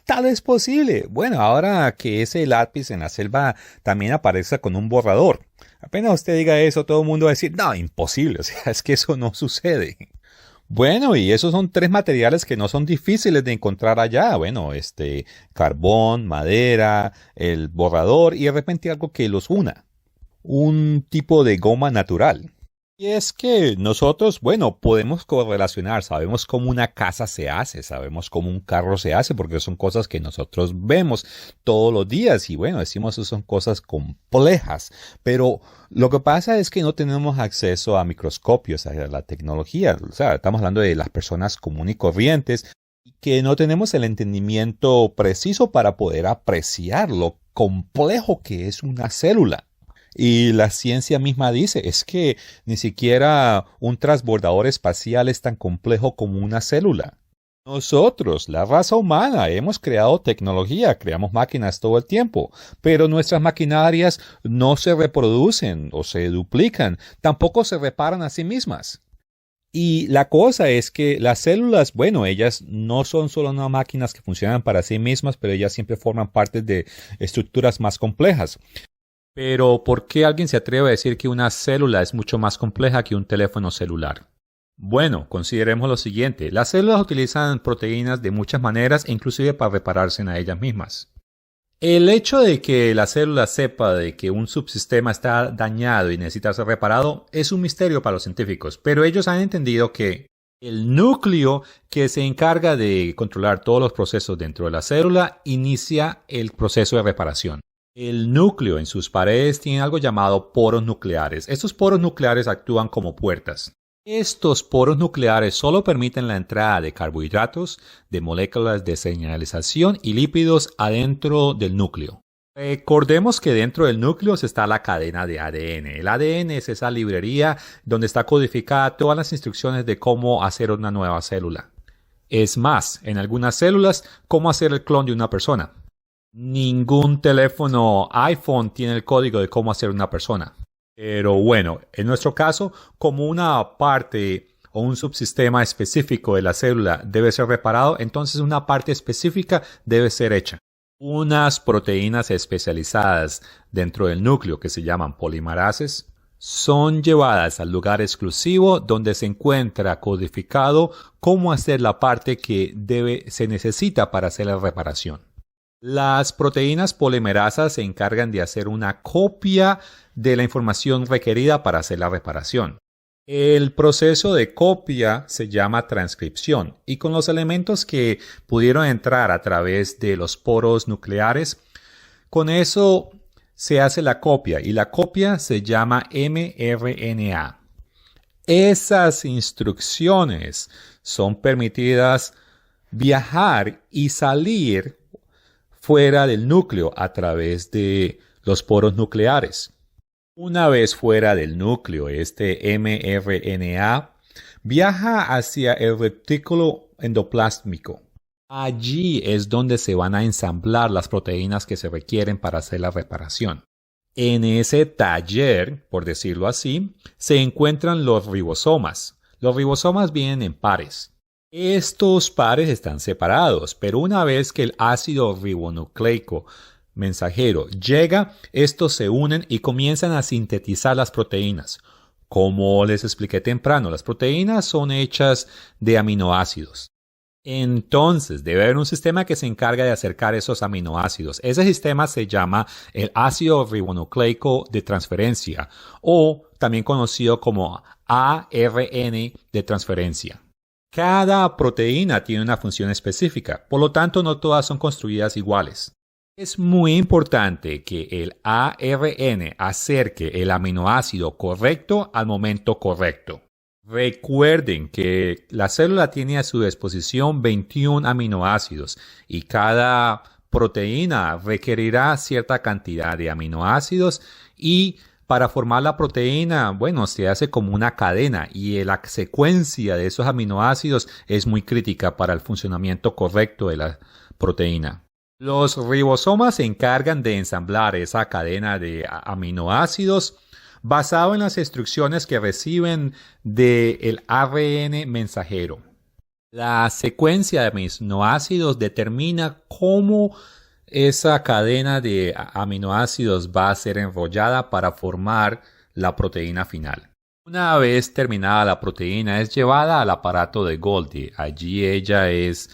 tal vez posible. Ahora que ese lápiz en la selva también aparece con un borrador. Apenas usted diga eso, todo el mundo va a decir, no, imposible, o sea, es que eso no sucede. Y esos son 3 materiales que no son difíciles de encontrar allá. Carbón, madera, el borrador y de repente algo que los una. Un tipo de goma natural. Y es que nosotros, podemos correlacionar, sabemos cómo una casa se hace, sabemos cómo un carro se hace, porque son cosas que nosotros vemos todos los días y decimos que son cosas complejas, pero lo que pasa es que no tenemos acceso a microscopios, a la tecnología, o sea, estamos hablando de las personas comunes y corrientes, que no tenemos el entendimiento preciso para poder apreciar lo complejo que es una célula. Y la ciencia misma dice, es que ni siquiera un transbordador espacial es tan complejo como una célula. Nosotros, la raza humana, hemos creado tecnología, creamos máquinas todo el tiempo, pero nuestras maquinarias no se reproducen o se duplican, tampoco se reparan a sí mismas. Y la cosa es que las células, ellas no son solo unas máquinas que funcionan para sí mismas, pero ellas siempre forman parte de estructuras más complejas. Pero, ¿por qué alguien se atreve a decir que una célula es mucho más compleja que un teléfono celular? Consideremos lo siguiente. Las células utilizan proteínas de muchas maneras, inclusive para repararse a ellas mismas. El hecho de que la célula sepa de que un subsistema está dañado y necesita ser reparado es un misterio para los científicos, pero ellos han entendido que el núcleo que se encarga de controlar todos los procesos dentro de la célula inicia el proceso de reparación. El núcleo en sus paredes tiene algo llamado poros nucleares. Estos poros nucleares actúan como puertas. Estos poros nucleares solo permiten la entrada de carbohidratos, de moléculas de señalización y lípidos adentro del núcleo. Recordemos que dentro del núcleo está la cadena de ADN. El ADN es esa librería donde está codificada todas las instrucciones de cómo hacer una nueva célula. Es más, en algunas células, cómo hacer el clon de una persona. Ningún teléfono iPhone tiene el código de cómo hacer una persona. Pero en nuestro caso, como una parte o un subsistema específico de la célula debe ser reparado, entonces una parte específica debe ser hecha. Unas proteínas especializadas dentro del núcleo que se llaman polimerases son llevadas al lugar exclusivo donde se encuentra codificado cómo hacer la parte que se necesita para hacer la reparación. Las proteínas polimerasas se encargan de hacer una copia de la información requerida para hacer la reparación. El proceso de copia se llama transcripción y con los elementos que pudieron entrar a través de los poros nucleares, con eso se hace la copia y la copia se llama mRNA. Esas instrucciones son permitidas viajar y salir fuera del núcleo a través de los poros nucleares. Una vez fuera del núcleo, este mRNA viaja hacia el retículo endoplásmico. Allí es donde se van a ensamblar las proteínas que se requieren para hacer la reparación. En ese taller, por decirlo así, se encuentran los ribosomas. Los ribosomas vienen en pares. Estos pares están separados, pero una vez que el ácido ribonucleico mensajero llega, estos se unen y comienzan a sintetizar las proteínas. Como les expliqué temprano, las proteínas son hechas de aminoácidos. Entonces, debe haber un sistema que se encarga de acercar esos aminoácidos. Ese sistema se llama el ácido ribonucleico de transferencia o también conocido como ARN de transferencia. Cada proteína tiene una función específica, por lo tanto no todas son construidas iguales. Es muy importante que el ARN acerque el aminoácido correcto al momento correcto. Recuerden que la célula tiene a su disposición 21 aminoácidos y cada proteína requerirá cierta cantidad de aminoácidos y para formar la proteína, se hace como una cadena y la secuencia de esos aminoácidos es muy crítica para el funcionamiento correcto de la proteína. Los ribosomas se encargan de ensamblar esa cadena de aminoácidos basado en las instrucciones que reciben del ARN mensajero. La secuencia de aminoácidos determina cómo esa cadena de aminoácidos va a ser enrollada para formar la proteína final. Una vez terminada la proteína es llevada al aparato de Golgi. Allí ella es,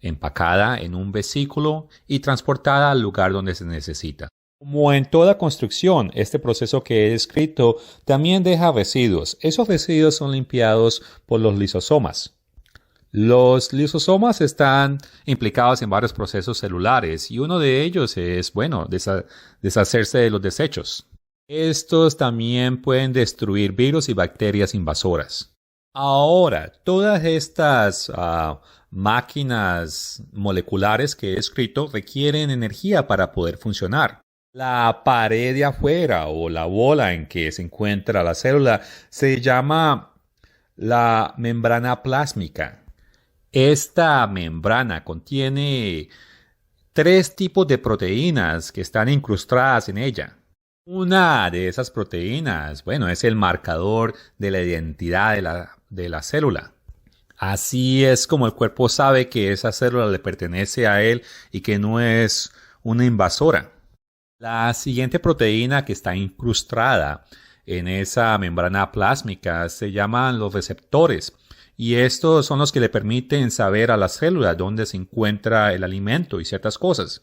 empacada en un vesículo y transportada al lugar donde se necesita. Como en toda construcción, este proceso que he descrito también deja residuos. Esos residuos son limpiados por los lisosomas. Los lisosomas están implicados en varios procesos celulares y uno de ellos es, deshacerse de los desechos. Estos también pueden destruir virus y bacterias invasoras. Ahora, todas estas máquinas moleculares que he escrito requieren energía para poder funcionar. La pared de afuera o la bola en que se encuentra la célula se llama la membrana plásmica. Esta membrana contiene 3 tipos de proteínas que están incrustadas en ella. Una de esas proteínas, es el marcador de la identidad de la célula. Así es como el cuerpo sabe que esa célula le pertenece a él y que no es una invasora. La siguiente proteína que está incrustada en esa membrana plásmica se llaman los receptores y estos son los que le permiten saber a la célula dónde se encuentra el alimento y ciertas cosas.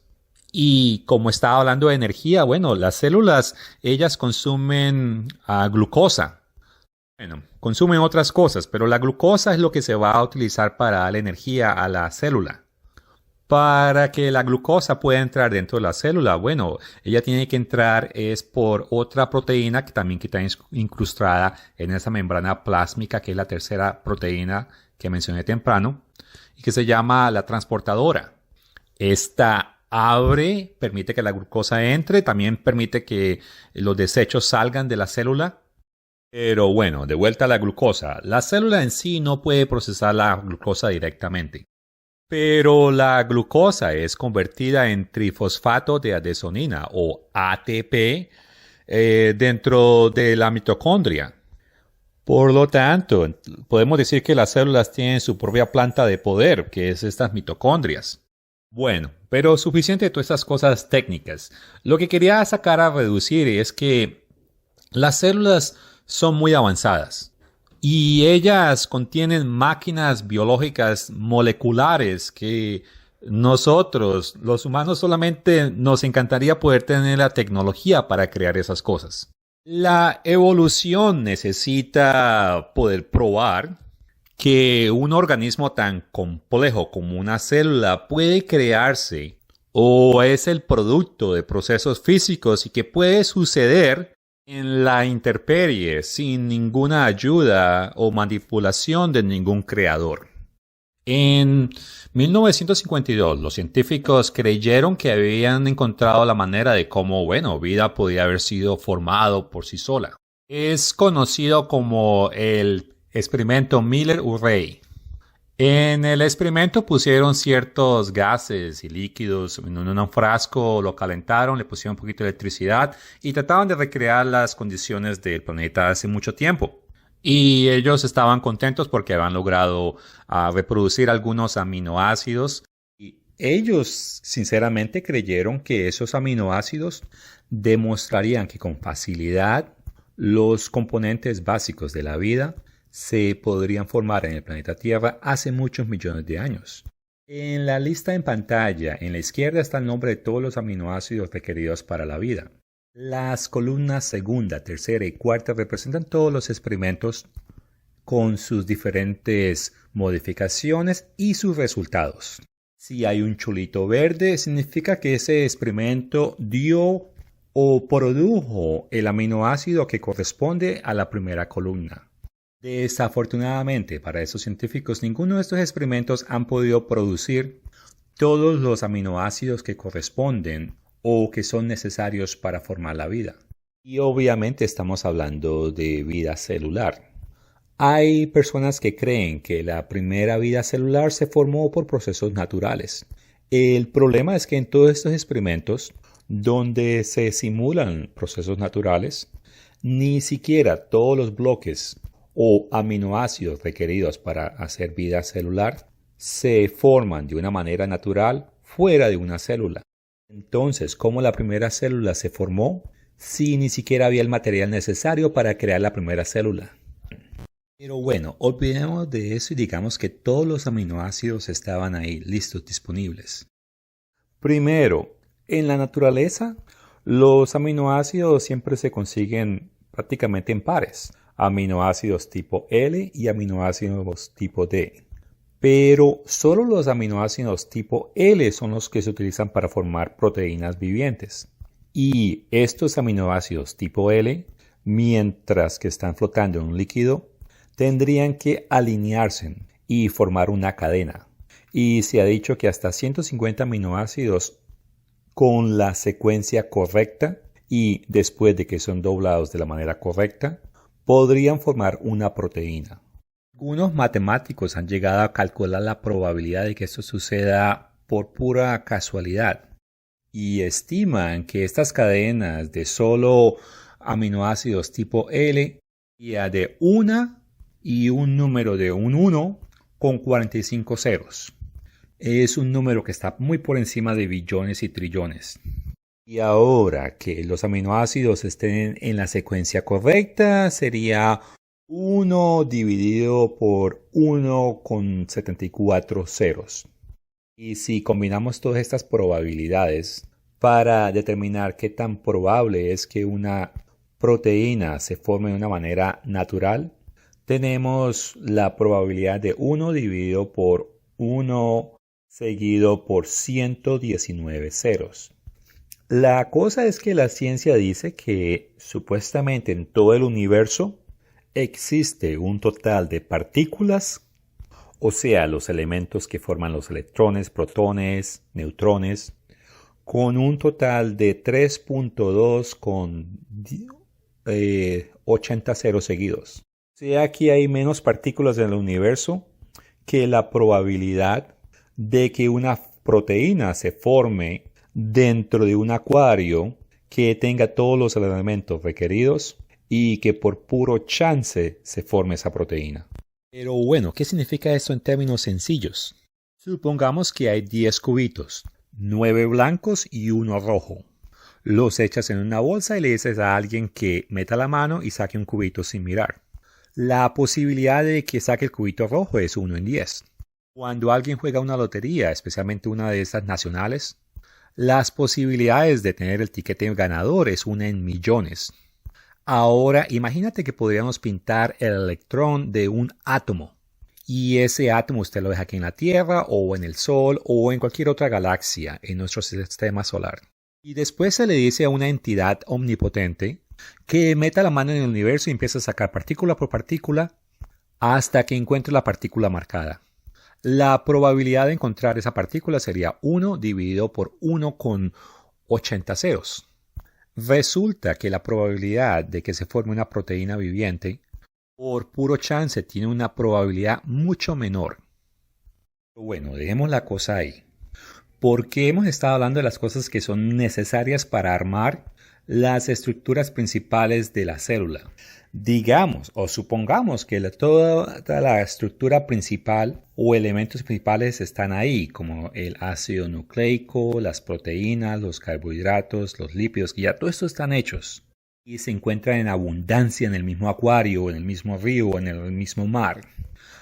Y como estaba hablando de energía, las células ellas consumen glucosa. Consumen otras cosas, pero la glucosa es lo que se va a utilizar para dar energía a la célula. Para que la glucosa pueda entrar dentro de la célula, ella tiene que entrar es por otra proteína que también está incrustada en esa membrana plásmica, que es la tercera proteína que mencioné temprano, y que se llama la transportadora. Esta abre, permite que la glucosa entre, también permite que los desechos salgan de la célula. Pero de vuelta a la glucosa. La célula en sí no puede procesar la glucosa directamente. Pero la glucosa es convertida en trifosfato de adesonina o ATP dentro de la mitocondria. Por lo tanto, podemos decir que las células tienen su propia planta de poder, que es estas mitocondrias. Pero suficiente de todas estas cosas técnicas. Lo que quería sacar a reducir es que las células son muy avanzadas. Y ellas contienen máquinas biológicas moleculares que nosotros, los humanos, solamente nos encantaría poder tener la tecnología para crear esas cosas. La evolución necesita poder probar que un organismo tan complejo como una célula puede crearse o es el producto de procesos físicos y que puede suceder en la intemperie sin ninguna ayuda o manipulación de ningún creador. En 1952, los científicos creyeron que habían encontrado la manera de cómo, vida podía haber sido formado por sí sola. Es conocido como el experimento Miller-Urey. En el experimento pusieron ciertos gases y líquidos en un frasco, lo calentaron, le pusieron un poquito de electricidad y trataban de recrear las condiciones del planeta hace mucho tiempo. Y ellos estaban contentos porque habían logrado reproducir algunos aminoácidos. Y ellos sinceramente creyeron que esos aminoácidos demostrarían que con facilidad los componentes básicos de la vida se podrían formar en el planeta Tierra hace muchos millones de años. En la lista en pantalla, en la izquierda está el nombre de todos los aminoácidos requeridos para la vida. Las columnas segunda, tercera y cuarta representan todos los experimentos con sus diferentes modificaciones y sus resultados. Si hay un chulito verde, significa que ese experimento dio o produjo el aminoácido que corresponde a la primera columna. Desafortunadamente para esos científicos, ninguno de estos experimentos han podido producir todos los aminoácidos que corresponden o que son necesarios para formar la vida. Y obviamente estamos hablando de vida celular. Hay personas que creen que la primera vida celular se formó por procesos naturales. El problema es que en todos estos experimentos, donde se simulan procesos naturales, ni siquiera todos los bloques o aminoácidos requeridos para hacer vida celular se forman de una manera natural fuera de una célula. Entonces, ¿cómo la primera célula se formó si ni siquiera había el material necesario para crear la primera célula? Pero bueno, olvidemos de eso y digamos que todos los aminoácidos estaban ahí, listos, disponibles. Primero, en la naturaleza, los aminoácidos siempre se consiguen prácticamente en pares. Aminoácidos tipo L y aminoácidos tipo D. Pero solo los aminoácidos tipo L son los que se utilizan para formar proteínas vivientes. Y estos aminoácidos tipo L, mientras que están flotando en un líquido, tendrían que alinearse y formar una cadena. Y se ha dicho que hasta 150 aminoácidos con la secuencia correcta y después de que son doblados de la manera correcta, podrían formar una proteína. Algunos matemáticos han llegado a calcular la probabilidad de que esto suceda por pura casualidad y estiman que estas cadenas de solo aminoácidos tipo L serían de una y un número de un 1 con 45 ceros. Es un número que está muy por encima de billones y trillones. Y ahora que los aminoácidos estén en la secuencia correcta, sería 1 dividido por 1 con 74 ceros. Y si combinamos todas estas probabilidades para determinar qué tan probable es que una proteína se forme de una manera natural, tenemos la probabilidad de 1 dividido por 1 seguido por 119 ceros. La cosa es que la ciencia dice que supuestamente en todo el universo existe un total de partículas, o sea, los elementos que forman los electrones, protones, neutrones, con un total de 3.2 con 80 ceros seguidos. O sea, que hay menos partículas en el universo que la probabilidad de que una proteína se forme dentro de un acuario que tenga todos los elementos requeridos y que por puro chance se forme esa proteína. Pero bueno, ¿qué significa esto en términos sencillos? Supongamos que hay 10 cubitos, 9 blancos y 1 rojo. Los echas en una bolsa y le dices a alguien que meta la mano y saque un cubito sin mirar. La posibilidad de que saque el cubito rojo es 1 en 10. Cuando alguien juega una lotería, especialmente una de estas nacionales, las posibilidades de tener el tiquete ganador es 1 en millones. Ahora, imagínate que podríamos pintar el electrón de un átomo. Y ese átomo usted lo deja aquí en la Tierra, o en el Sol, o en cualquier otra galaxia en nuestro sistema solar. Y después se le dice a una entidad omnipotente que meta la mano en el universo y empiece a sacar partícula por partícula hasta que encuentre la partícula marcada. La probabilidad de encontrar esa partícula sería 1 dividido por 1 con 80 ceros. Resulta que la probabilidad de que se forme una proteína viviente, por puro chance, tiene una probabilidad mucho menor. Bueno, dejemos la cosa ahí. Porque hemos estado hablando de las cosas que son necesarias para armar las estructuras principales de la célula. Digamos o supongamos que toda la estructura principal o elementos principales están ahí, como el ácido nucleico, las proteínas, los carbohidratos, los lípidos, que ya todo esto están hechos y se encuentran en abundancia en el mismo acuario, en el mismo río, en el mismo mar.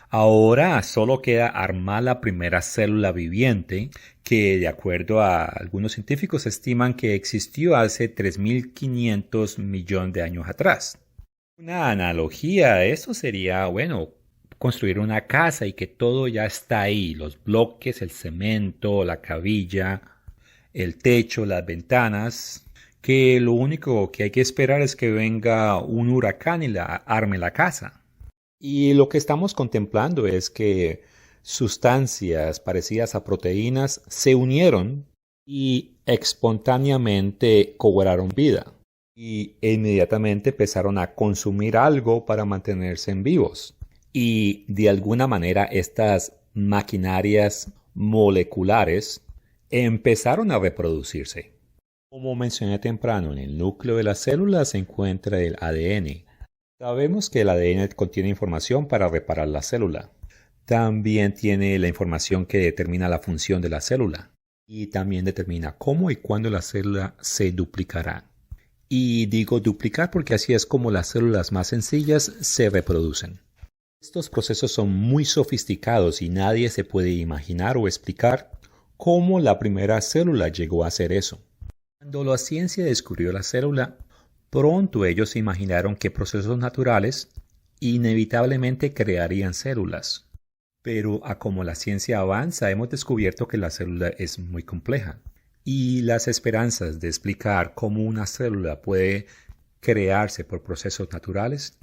Ahora solo queda armar la primera célula viviente que, de acuerdo a algunos científicos, estiman que existió hace 3.500 millones de años atrás. Una analogía a esto sería, bueno, construir una casa y que todo ya está ahí, los bloques, el cemento, la cabilla, el techo, las ventanas, que lo único que hay que esperar es que venga un huracán y arme la casa. Y lo que estamos contemplando es que sustancias parecidas a proteínas se unieron y espontáneamente cobraron vida. Y inmediatamente empezaron a consumir algo para mantenerse en vivos. Y de alguna manera estas maquinarias moleculares empezaron a reproducirse. Como mencioné temprano, en el núcleo de la célula se encuentra el ADN. Sabemos que el ADN contiene información para reparar la célula. También tiene la información que determina la función de la célula. Y también determina cómo y cuándo la célula se duplicará. Y digo duplicar porque así es como las células más sencillas se reproducen. Estos procesos son muy sofisticados y nadie se puede imaginar o explicar cómo la primera célula llegó a hacer eso. Cuando la ciencia descubrió la célula, pronto ellos se imaginaron que procesos naturales inevitablemente crearían células. Pero a como la ciencia avanza, hemos descubierto que la célula es muy compleja. Y las esperanzas de explicar cómo una célula puede crearse por procesos naturales,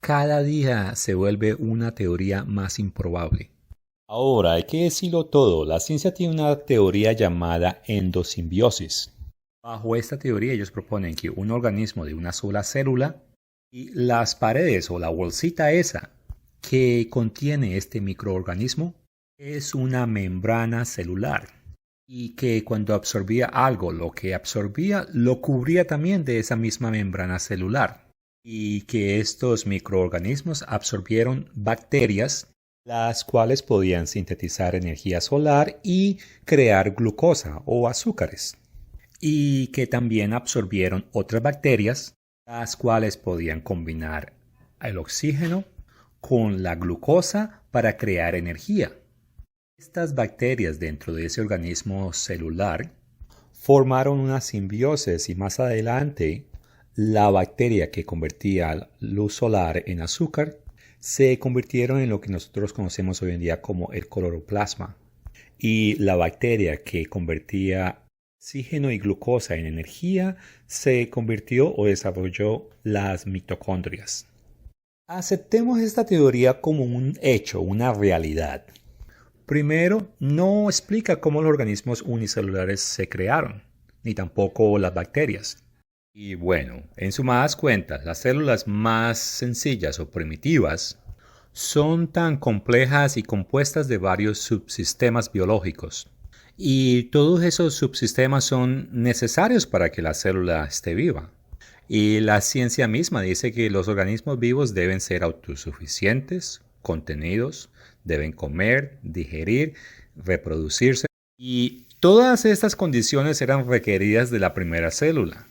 cada día se vuelve una teoría más improbable. Ahora, hay que decirlo todo, la ciencia tiene una teoría llamada endosimbiosis. Bajo esta teoría ellos proponen que un organismo de una sola célula y las paredes o la bolsita esa que contiene este microorganismo es una membrana celular y que cuando absorbía algo, lo que absorbía lo cubría también de esa misma membrana celular y que estos microorganismos absorbieron bacterias las cuales podían sintetizar energía solar y crear glucosa o azúcares. Y que también absorbieron otras bacterias, las cuales podían combinar el oxígeno con la glucosa para crear energía. Estas bacterias dentro de ese organismo celular formaron una simbiosis y más adelante la bacteria que convertía luz solar en azúcar se convirtieron en lo que nosotros conocemos hoy en día como el cloroplasma. Y la bacteria que convertía oxígeno y glucosa en energía se convirtió o desarrolló las mitocondrias. Aceptemos esta teoría como un hecho, una realidad. Primero, no explica cómo los organismos unicelulares se crearon, ni tampoco las bacterias. Y bueno, en sumadas cuentas, las células más sencillas o primitivas son tan complejas y compuestas de varios subsistemas biológicos. Y todos esos subsistemas son necesarios para que la célula esté viva. Y la ciencia misma dice que los organismos vivos deben ser autosuficientes, contenidos, deben comer, digerir, reproducirse. Y todas estas condiciones eran requeridas de la primera célula.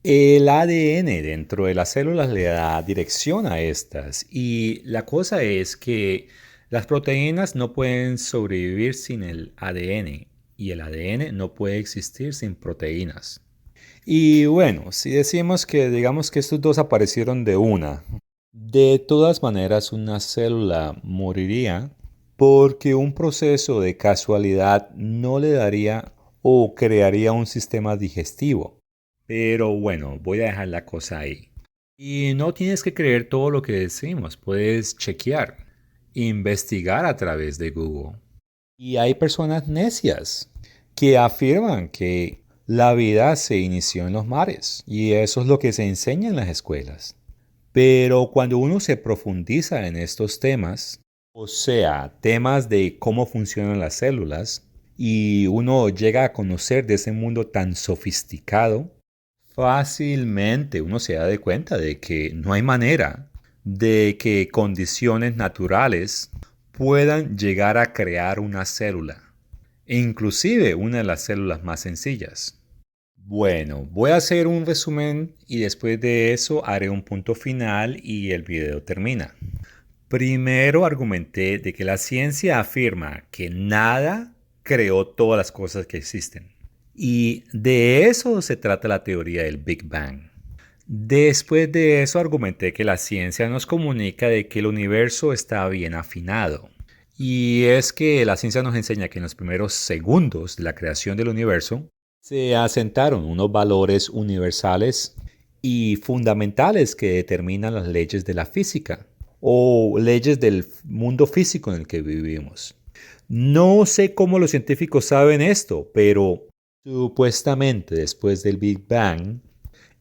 El ADN dentro de las células le da dirección a estas y la cosa es que las proteínas no pueden sobrevivir sin el ADN y el ADN no puede existir sin proteínas. Y bueno, si decimos que digamos que estos dos aparecieron de una, de todas maneras una célula moriría porque un proceso de casualidad no le daría o crearía un sistema digestivo. Pero bueno, voy a dejar la cosa ahí. Y no tienes que creer todo lo que decimos, puedes chequear, investigar a través de Google. Y hay personas necias que afirman que la vida se inició en los mares y eso es lo que se enseña en las escuelas. Pero cuando uno se profundiza en estos temas, O sea, temas de cómo funcionan las células, y uno llega a conocer de ese mundo tan sofisticado, fácilmente uno se da de cuenta de que no hay manera de que condiciones naturales puedan llegar a crear una célula, e inclusive una de las células más sencillas. Bueno, voy a hacer un resumen y después de eso haré un punto final y el video termina. Primero argumenté de que la ciencia afirma que nada creó todas las cosas que existen. Y de eso se trata la teoría del Big Bang. Después de eso argumenté que la ciencia nos comunica de que el universo está bien afinado. Y es que la ciencia nos enseña que en los primeros segundos de la creación del universo se asentaron unos valores universales y fundamentales que determinan las leyes de la física o leyes del mundo físico en el que vivimos. No sé cómo los científicos saben esto, pero supuestamente después del Big Bang,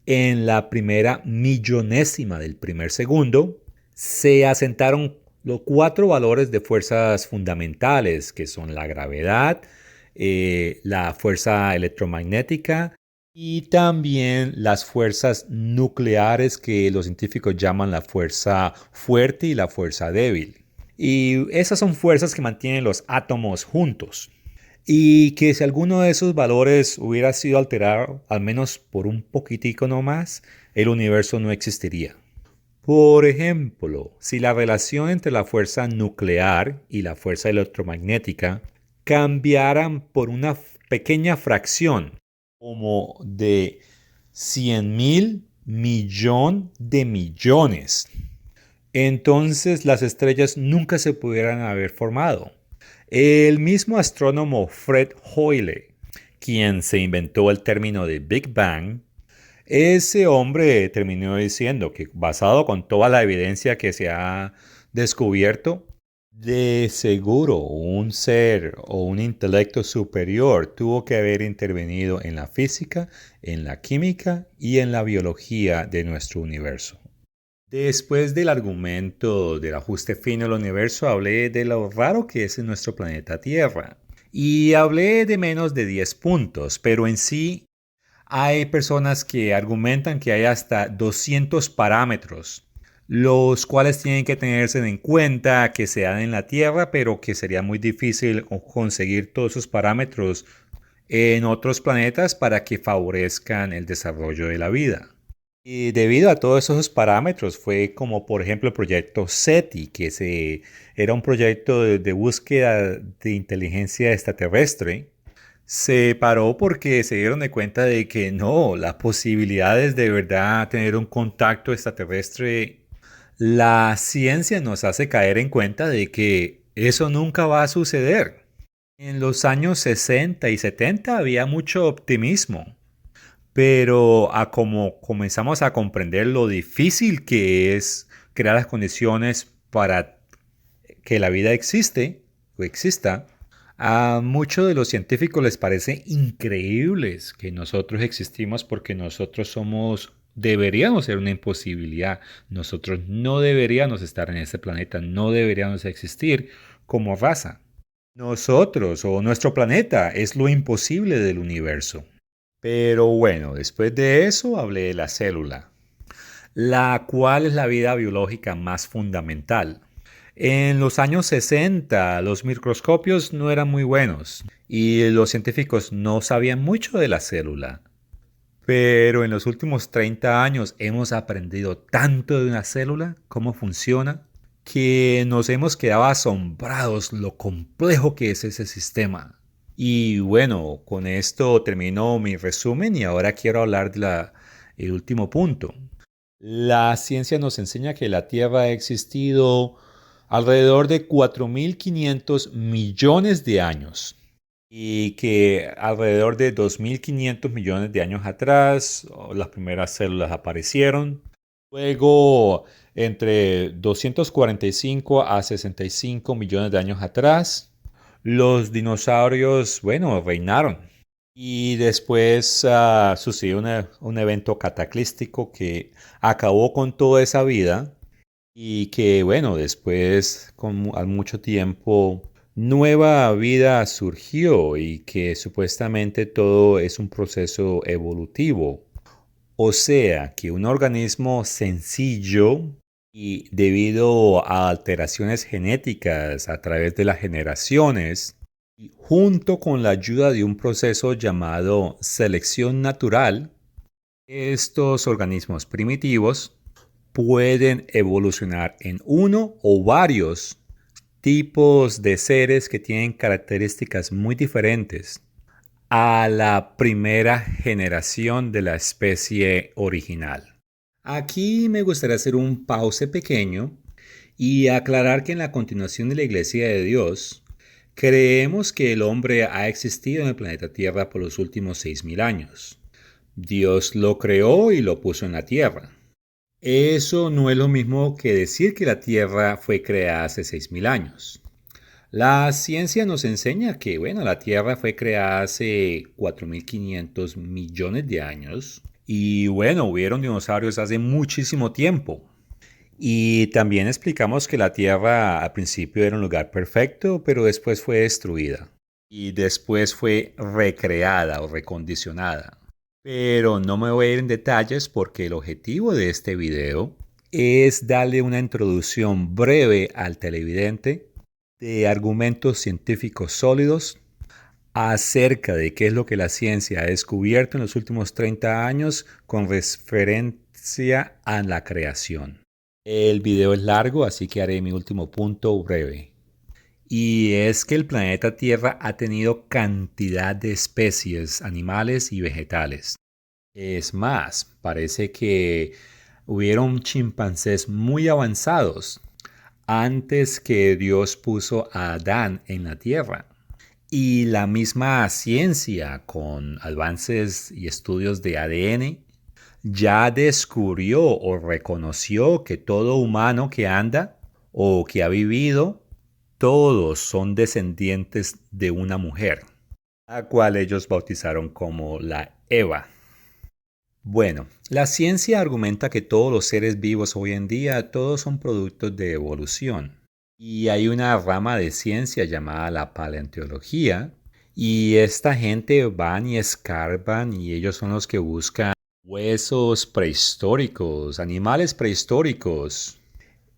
en la primera millonésima del primer segundo, se asentaron los 4 valores de fuerzas fundamentales, que son la gravedad, la fuerza electromagnética y también las fuerzas nucleares que los científicos llaman la fuerza fuerte y la fuerza débil. Y esas son fuerzas que mantienen los átomos juntos. Y que si alguno de esos valores hubiera sido alterado, al menos por un poquitico nomás, el universo no existiría. Por ejemplo, si la relación entre la fuerza nuclear y la fuerza electromagnética cambiaran por una pequeña fracción, como de 100.000 millón de millones, entonces las estrellas nunca se pudieran haber formado. El mismo astrónomo Fred Hoyle, quien se inventó el término de Big Bang, ese hombre terminó diciendo que basado con toda la evidencia que se ha descubierto, de seguro un ser o un intelecto superior tuvo que haber intervenido en la física, en la química y en la biología de nuestro universo. Después del argumento del ajuste fino del universo, hablé de lo raro que es en nuestro planeta Tierra. Y hablé de menos de 10 puntos, pero en sí hay personas que argumentan que hay hasta 200 parámetros, los cuales tienen que tenerse en cuenta que se dan en la Tierra, pero que sería muy difícil conseguir todos esos parámetros en otros planetas para que favorezcan el desarrollo de la vida. Y debido a todos esos parámetros fue como por ejemplo el proyecto SETI, era un proyecto de búsqueda de inteligencia extraterrestre. Se paró porque se dieron de cuenta de que no, las posibilidades de verdad tener un contacto extraterrestre, la ciencia nos hace caer en cuenta de que eso nunca va a suceder. En los años 60 y 70 había mucho optimismo. Pero a como comenzamos a comprender lo difícil que es crear las condiciones para que la vida exista, a muchos de los científicos les parece increíble que nosotros existimos porque deberíamos ser una imposibilidad. Nosotros no deberíamos estar en este planeta, no deberíamos existir como raza. Nosotros o nuestro planeta es lo imposible del universo. Pero bueno, después de eso hablé de la célula, la cual es la vida biológica más fundamental. En los años 60 los microscopios no eran muy buenos y los científicos no sabían mucho de la célula. Pero en los últimos 30 años hemos aprendido tanto de una célula, cómo funciona, que nos hemos quedado asombrados lo complejo que es ese sistema. Y bueno, con esto termino mi resumen y ahora quiero hablar del último punto. La ciencia nos enseña que la Tierra ha existido alrededor de 4.500 millones de años y que alrededor de 2.500 millones de años atrás las primeras células aparecieron. Luego, entre 245 a 65 millones de años atrás, los dinosaurios, bueno, reinaron. Y después sucedió un evento cataclístico que acabó con toda esa vida. y que bueno, después al mucho tiempo nueva vida surgió y que supuestamente todo es un proceso evolutivo. O sea, que un organismo sencillo y debido a alteraciones genéticas a través de las generaciones, y junto con la ayuda de un proceso llamado selección natural, estos organismos primitivos pueden evolucionar en uno o varios tipos de seres que tienen características muy diferentes a la primera generación de la especie original. Aquí me gustaría hacer un pause pequeño y aclarar que en la continuación de la Iglesia de Dios, creemos que el hombre ha existido en el planeta Tierra por los últimos 6.000 años. Dios lo creó y lo puso en la Tierra. Eso no es lo mismo que decir que la Tierra fue creada hace 6.000 años. La ciencia nos enseña que, bueno, la Tierra fue creada hace 4.500 millones de años y, bueno, hubieron dinosaurios hace muchísimo tiempo. Y también explicamos que la Tierra al principio era un lugar perfecto, pero después fue destruida y después fue recreada o recondicionada. Pero no me voy a ir en detalles porque el objetivo de este video es darle una introducción breve al televidente de argumentos científicos sólidos acerca de qué es lo que la ciencia ha descubierto en los últimos 30 años con referencia a la creación. El video es largo, así que haré mi último punto breve. Y es que el planeta Tierra ha tenido cantidad de especies animales y vegetales. Es más, parece que hubieron chimpancés muy avanzados antes que Dios puso a Adán en la tierra. Y la misma ciencia, con avances y estudios de ADN, ya descubrió o reconoció que todo humano que anda o que ha vivido, todos son descendientes de una mujer, a cual ellos bautizaron como la Eva. Bueno, la ciencia argumenta que todos los seres vivos hoy en día, todos son productos de evolución. Y hay una rama de ciencia llamada la paleontología, y esta gente van y escarban y ellos son los que buscan huesos prehistóricos, animales prehistóricos.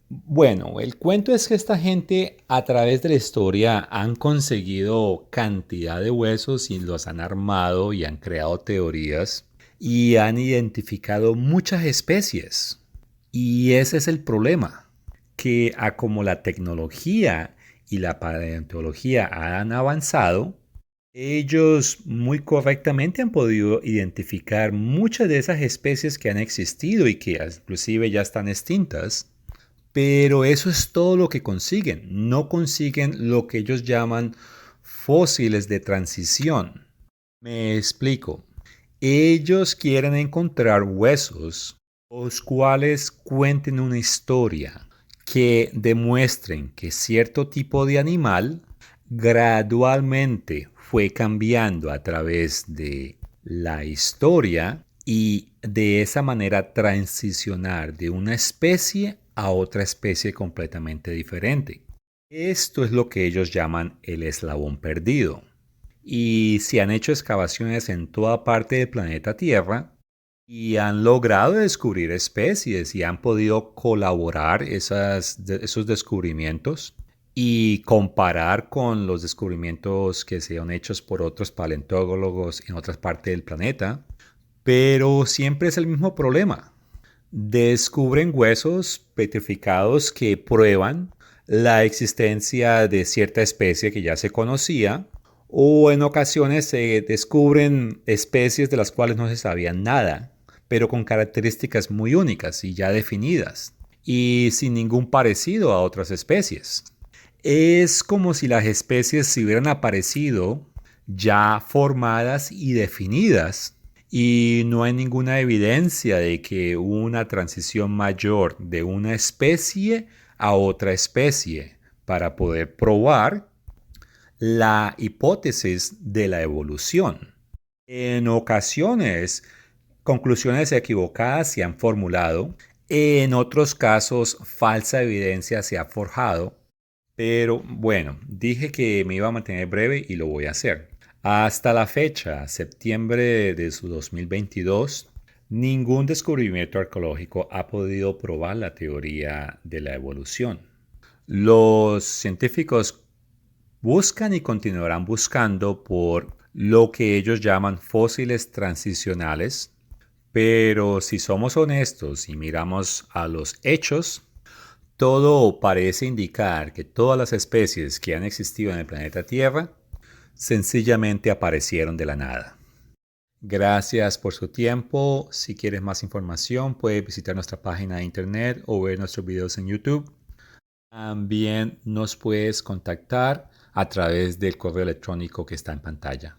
Bueno, el cuento es que esta gente a través de la historia han conseguido cantidad de huesos y los han armado y han creado teorías y han identificado muchas especies. Y ese es el problema, que a como la tecnología y la paleontología han avanzado, ellos muy correctamente han podido identificar muchas de esas especies que han existido y que inclusive ya están extintas. Pero eso es todo lo que consiguen. No consiguen lo que ellos llaman fósiles de transición. Me explico. Ellos quieren encontrar huesos los cuales cuenten una historia que demuestren que cierto tipo de animal gradualmente fue cambiando a través de la historia y de esa manera transicionar de una especie a otra especie completamente diferente. Esto es lo que ellos llaman el eslabón perdido. Y se han hecho excavaciones en toda parte del planeta Tierra y han logrado descubrir especies y han podido colaborar esos descubrimientos y comparar con los descubrimientos que se han hecho por otros paleontólogos en otras partes del planeta. Pero siempre es el mismo problema. Descubren huesos petrificados que prueban la existencia de cierta especie que ya se conocía, o en ocasiones se descubren especies de las cuales no se sabía nada, pero con características muy únicas y ya definidas, y sin ningún parecido a otras especies. Es como si las especies se hubieran aparecido ya formadas y definidas, y no hay ninguna evidencia de que hubo una transición mayor de una especie a otra especie para poder probar la hipótesis de la evolución. En ocasiones, conclusiones equivocadas se han formulado En otros casos, falsa evidencia se ha forjado, pero bueno, dije que me iba a mantener breve y lo voy a hacer. Hasta la fecha, septiembre de su 2022, ningún descubrimiento arqueológico ha podido probar la teoría de la evolución. Los científicos buscan y continuarán buscando por lo que ellos llaman fósiles transicionales, pero si somos honestos y miramos a los hechos, todo parece indicar que todas las especies que han existido en el planeta Tierra sencillamente aparecieron de la nada. Gracias por su tiempo. Si quieres más información, puedes visitar nuestra página de internet o ver nuestros videos en YouTube. También nos puedes contactar a través del correo electrónico que está en pantalla.